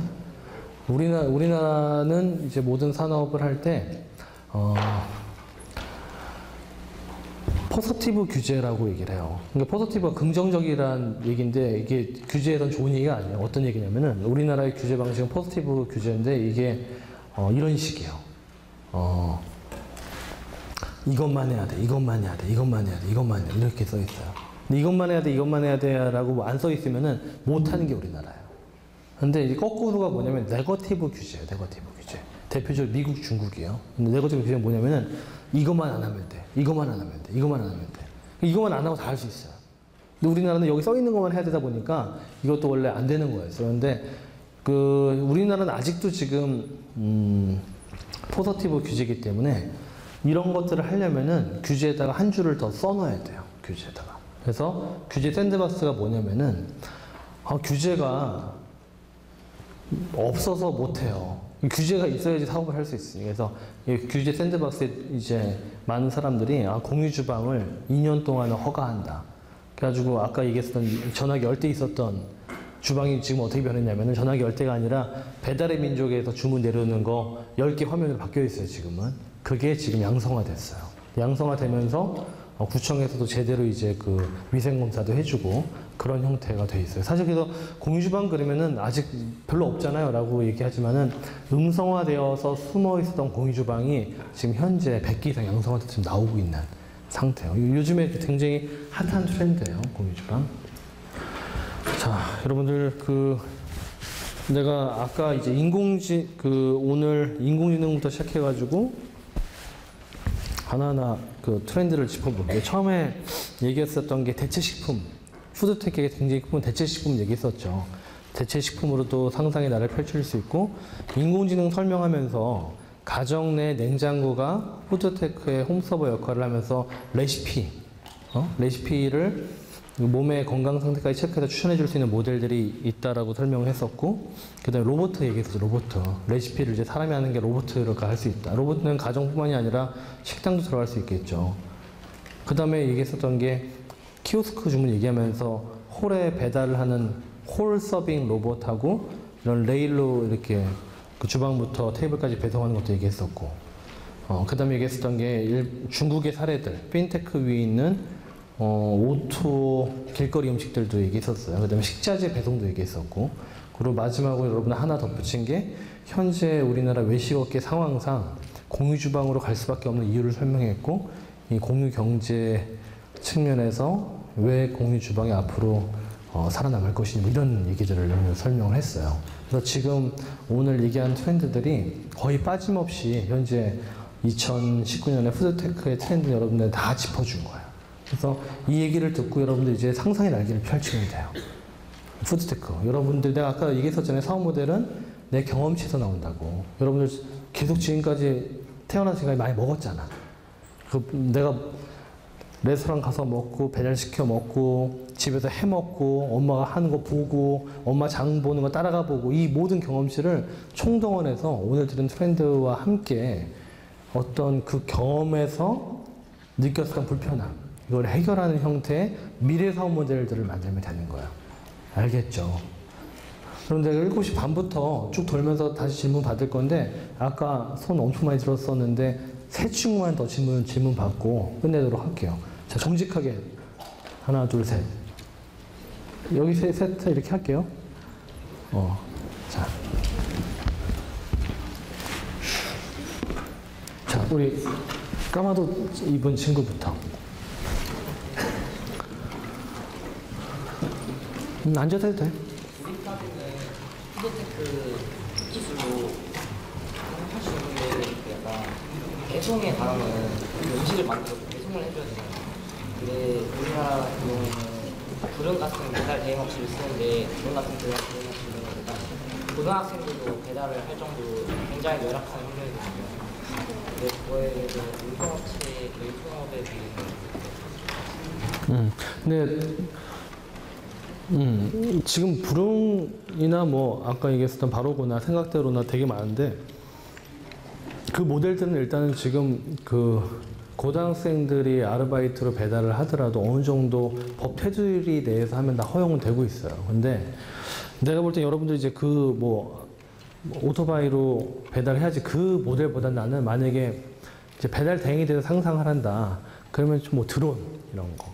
우리나라는 이제 모든 산업을 할 때, 포서티브 규제라고 얘기를 해요. 그러니까 포서티브가 긍정적이라는 얘기인데, 이게 규제에선 좋은 얘기가 아니에요. 어떤 얘기냐면은, 우리나라의 규제 방식은 포서티브 규제인데, 이게, 이런 식이에요. 이것만 해야 돼, 이것만 해야 돼, 이것만 해야 돼, 이것만 해야 돼, 이렇게 써 있어요. 근데 이것만 해야 돼, 이것만 해야 돼, 라고 안 써 있으면은 못하는 게 우리나라예요. 근데 이제 거꾸로가 뭐냐면, 네거티브 규제예요, 네거티브 규제. 대표적으로 미국, 중국이에요. 근데 네거티브 규제는 뭐냐면은, 이것만 안 하면 돼, 이것만 안 하면 돼, 이것만 안 하면 돼. 이것만 안 하고 다 할 수 있어요. 근데 우리나라는 여기 써 있는 것만 해야 되다 보니까 이것도 원래 안 되는 거였어요. 근데 우리나라는 아직도 지금, 포서티브 규제이기 때문에 이런 것들을 하려면은 규제에다가 한 줄을 더 써놔야 돼요. 규제에다가. 그래서 규제 샌드박스가 뭐냐면은 규제가 없어서 못해요. 규제가 있어야지 사업을 할 수 있으니까. 그래서 이 규제 샌드박스에 이제 많은 사람들이 공유주방을 2년 동안은 허가한다. 그래가지고 아까 얘기했던 전화기 10대 있었던 주방이 지금 어떻게 변했냐면은 전화기 10대가 아니라 배달의 민족에서 주문 내려오는 거 10개 화면으로 바뀌어 있어요, 지금은. 그게 지금 양성화됐어요. 양성화되면서 구청에서도 제대로 이제 위생검사도 해주고 그런 형태가 돼 있어요. 사실 그래서 공유주방 그러면은 아직 별로 없잖아요 라고 얘기하지만은 음성화되어서 숨어 있었던 공유주방이 지금 현재 100개 이상 양성화돼서 지금 나오고 있는 상태예요. 요즘에 굉장히 핫한 트렌드예요, 공유주방. 자, 여러분들 내가 아까 이제 오늘 인공지능부터 시작해가지고 하나하나 트렌드를 짚어볼게요. 처음에 얘기했었던 게 대체식품, 푸드테크의 굉장히 큰 대체식품 얘기했었죠. 대체식품으로도 상상의 나를 펼칠 수 있고, 인공지능 설명하면서 가정 내 냉장고가 푸드테크의 홈서버 역할을 하면서 레시피를 몸의 건강 상태까지 체크해서 추천해 줄 수 있는 모델들이 있다라고 설명을 했었고, 그 다음에 로봇 얘기했었죠. 로봇. 레시피를 이제 사람이 하는 게 로봇가 할 수 있다. 로봇은 가정뿐만이 아니라 식당도 들어갈 수 있겠죠. 그 다음에 얘기했었던 게 키오스크 주문 얘기하면서 홀에 배달을 하는 홀 서빙 로봇하고 이런 레일로 이렇게 그 주방부터 테이블까지 배송하는 것도 얘기했었고, 그 다음에 얘기했었던 게 중국의 사례들, 핀테크 위에 있는 오토 길거리 음식들도 얘기했었어요. 그 다음에 식자재 배송도 얘기했었고, 그리고 마지막으로 여러분 하나 덧붙인 게 현재 우리나라 외식업계 상황상 공유 주방으로 갈 수밖에 없는 이유를 설명했고, 이 공유 경제 측면에서 왜 공유 주방이 앞으로 살아남을 것인지 이런 얘기들을 설명을 했어요. 그래서 지금 오늘 얘기한 트렌드들이 거의 빠짐없이 현재 2019년에 푸드테크의 트렌드 여러분들 다 짚어준 거예요. 그래서 이 얘기를 듣고 여러분들 이제 상상의 날개를 펼치면 돼요. 푸드테크. 여러분들 내가 아까 얘기했었잖아요. 사업 모델은 내 경험치에서 나온다고. 여러분들 계속 지금까지 태어난 지금까지 많이 먹었잖아. 내가 레스토랑 가서 먹고 배달시켜 먹고 집에서 해 먹고 엄마가 하는 거 보고 엄마 장 보는 거 따라가 보고 이 모든 경험치를 총동원해서 오늘 들은 트렌드와 함께 어떤 그 경험에서 느꼈던 불편함 이걸 해결하는 형태의 미래 사업 모델들을 만들면 되는 거예요. 알겠죠? 그럼 내가 7시 반부터 쭉 돌면서 다시 질문 받을 건데 아까 손 엄청 많이 들었었는데 3친구만 더 질문 받고 끝내도록 할게요. 자, 정직하게 하나, 둘, 셋. 여기 셋 이렇게 할게요. 자. 자, 우리 까마도 입은 친구부터. 앉아도 해도 돼. 우리 카드는 푸드테크 기술로 할 수 있는 게 약간 배송에 관하면 음식을 만들어서 배송을 해줘야 되잖아요. 근데 우리나라 같은 경우는 구름 같은 배달 대행 업체를 쓰는데 구름 같은 배달 대행 업체는 일단 고등학생들도 배달을 할 정도로 굉장히 열악한 환경이거든요. 근데 그거에 대해서 운송업체의 교육 통업에 비해 근데 지금 불응이나 뭐 아까 얘기했었던 바로거나 생각대로나 되게 많은데 그 모델들은 일단은 지금 그 고등학생들이 아르바이트로 배달을 하더라도 어느 정도 법 테두리 내에서 하면 다 허용은 되고 있어요. 근데 내가 볼 때 여러분들 이제 그 뭐 오토바이로 배달해야지 그 모델보다 나는 만약에 이제 배달 대행이 돼서 상상을 한다. 그러면 좀 뭐 드론 이런 거.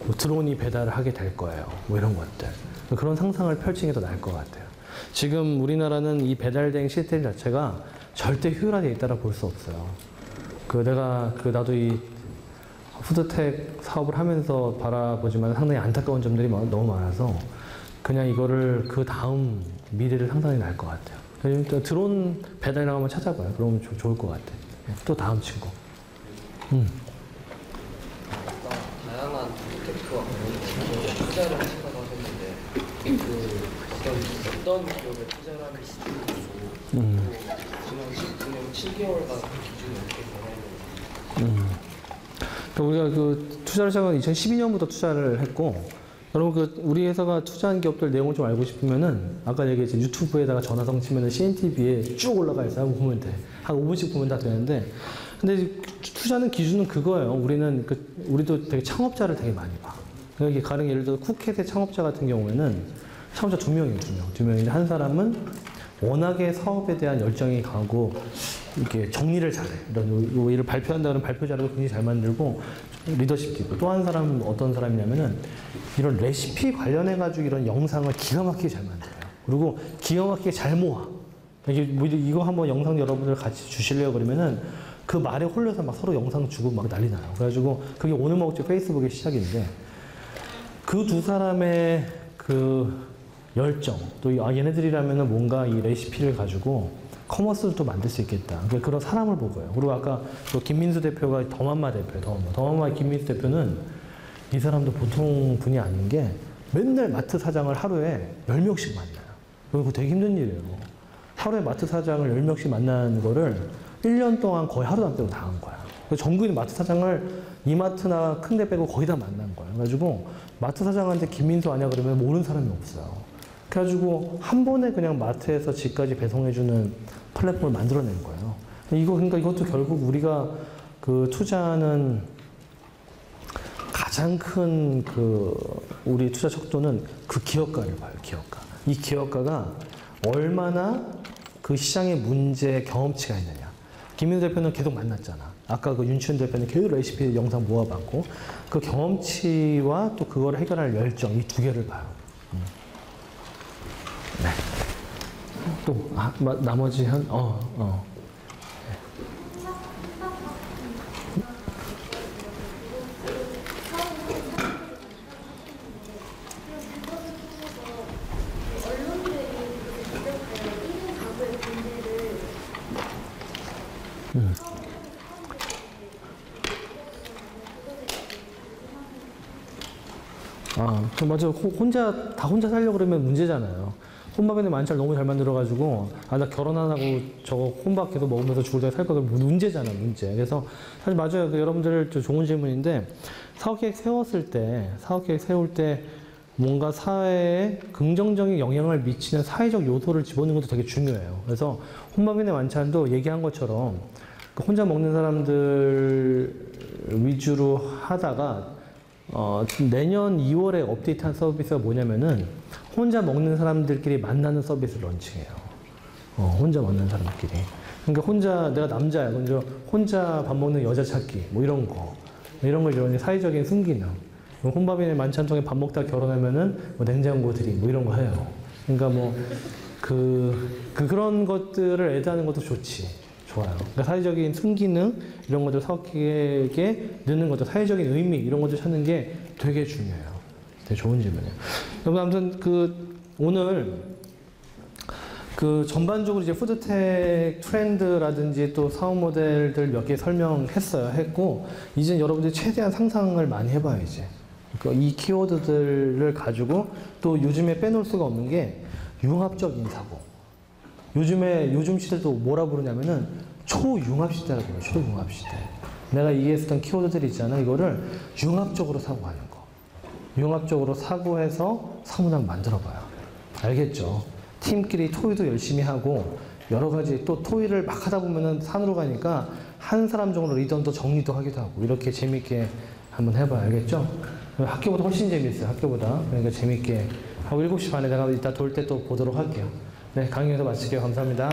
뭐 드론이 배달을 하게 될 거예요. 뭐 이런 것들. 그런 상상을 펼치는 게 더 나을 것 같아요. 지금 우리나라는 이 배달 대행 시스템 자체가 절대 효율화되어 있다고 볼 수 없어요. 나도 이 푸드텍 사업을 하면서 바라보지만 상당히 안타까운 점들이 너무 많아서 그냥 이거를 그 다음 미래를 상상이 날 것 같아요. 그러니까 드론 배달이라고 한번 찾아봐요. 그러면 좋을 것 같아요. 또 다음 친구. 다양한 푸드테크와 관련해서 투자를 하신다고 하셨는데 어떤 기업에 투자를 하는 시점이고 지난 7개월간 기준이 어떻게 변화했는지 우리가 그 투자를 시작한 2012년부터 투자를 했고 여러분 우리 회사가 투자한 기업들 내용을 좀 알고 싶으면은 아까 얘기했죠. 유튜브에다가 전화성 치면은 CNTV에 쭉 올라가 있어요. 한번 보면 돼. 한 5분씩 보면 다 되는데 근데 투자는 기준은 그거예요. 우리도 되게 창업자를 되게 많이 봐. 여기 가령 예를 들어 쿠켓의 창업자 같은 경우에는 창업자 2명이에요. 2명인데 한 사람은 워낙에 사업에 대한 열정이 강하고 이렇게 정리를 잘해. 이런 일을 발표한다는 발표 자료도 굉장히 잘 만들고 리더십도 있고 또 한 사람은 어떤 사람이냐면은 이런 레시피 관련해가지고 이런 영상을 기가 막히게 잘 만들어요. 그리고 기가 막히게 잘 모아. 이거 한번 영상 여러분들 같이 주실래요? 그러면은 그 말에 홀려서 막 서로 영상 주고 막 난리 나요. 그래가지고 그게 오늘 먹을지 페이스북의 시작인데 그 두 사람의 그 열정 또 얘네들이라면은 뭔가 이 레시피를 가지고 커머스를 또 만들 수 있겠다. 그런 사람을 보고요. 그리고 아까 김민수 대표가 더만마 대표예요. 더만마 김민수 대표는 이 사람도 보통 분이 아닌 게 맨날 마트 사장을 하루에 10명씩 만나요. 그거 되게 힘든 일이에요. 하루에 마트 사장을 10명씩 만나는 거를 1년 동안 거의 하루도 안 빼고 다 한 거야. 전국에 있는 마트 사장을 이마트나 큰 데 빼고 거의 다 만난 거야. 그래가지고 마트 사장한테 김민수 아냐 그러면 모르는 사람이 없어요. 그래가지고 한 번에 그냥 마트에서 집까지 배송해주는 플랫폼을 만들어낸 거예요. 그러니까 이것도 결국 우리가 그 투자하는 가장 큰 우리 투자 척도는 그 기업가를 봐요. 기업가. 이 기업가가 얼마나 그 시장의 문제 경험치가 있느냐. 김민우 대표는 계속 만났잖아. 아까 그 윤치훈 대표는 계속 레시피 영상 모아봤고 그 경험치와 또 그걸 해결할 열정 이 두 개를 봐요. 네. 또 나머지 맞아. 혼자 살려고 그러면 문제잖아요. 혼밥에는 만찬 너무 잘 만들어가지고, 나 결혼 안 하고 저거 혼밥 계속 먹으면서 죽을 때가 살 거면 문제잖아, 문제. 그래서 사실 맞아요. 여러분들 좋은 질문인데, 사업계획 세울 때 뭔가 사회에 긍정적인 영향을 미치는 사회적 요소를 집어넣는 것도 되게 중요해요. 그래서 혼밥이나 만찬도 얘기한 것처럼 혼자 먹는 사람들 위주로 하다가 내년 2월에 업데이트한 서비스가 뭐냐면은 혼자 먹는 사람들끼리 만나는 서비스를 런칭해요. 혼자 먹는 사람들끼리. 그러니까 내가 남자야. 먼저 혼자 밥 먹는 여자 찾기. 뭐 이런 거 이런 사회적인 순기능. 혼밥이나 만찬통에 밥 먹다 결혼하면은 뭐 냉장고 드림 뭐 이런 거 해요. 그러니까 그런 것들을 애드하는 것도 좋아요. 그러니까 사회적인 순기능 이런 것들 사업계획에 넣는 것들, 사회적인 의미 이런 것들 찾는 게 되게 중요해요. 되게 좋은 질문이에요. 여러분 아무튼 오늘 전반적으로 이제 푸드텍 트렌드라든지 또 사업 모델들 몇 개 했고 이제 여러분들이 최대한 상상을 많이 해봐요 이제. 이 키워드들을 가지고 또 요즘에 빼놓을 수가 없는 게 융합적인 사고. 요즘 시대도 뭐라 부르냐면은 초융합 시대라고 해요. 초융합 시대. 내가 얘기했었던 키워드들 있잖아. 이거를 융합적으로 사고하는 거. 융합적으로 사고해서 사문화를 만들어봐요. 알겠죠? 팀끼리 토의도 열심히 하고 여러 가지 또 토의를 막 하다 보면은 산으로 가니까 한 사람 정도 리더도 정리도 하기도 하고 이렇게 재밌게 한번 해봐요. 알겠죠? 학교보다 훨씬 재밌어요. 학교보다. 그러니까 재밌게 하고 7시 반에 내가 이따 돌 때 또 보도록 할게요. 네, 강의에서 마칠게요. 감사합니다.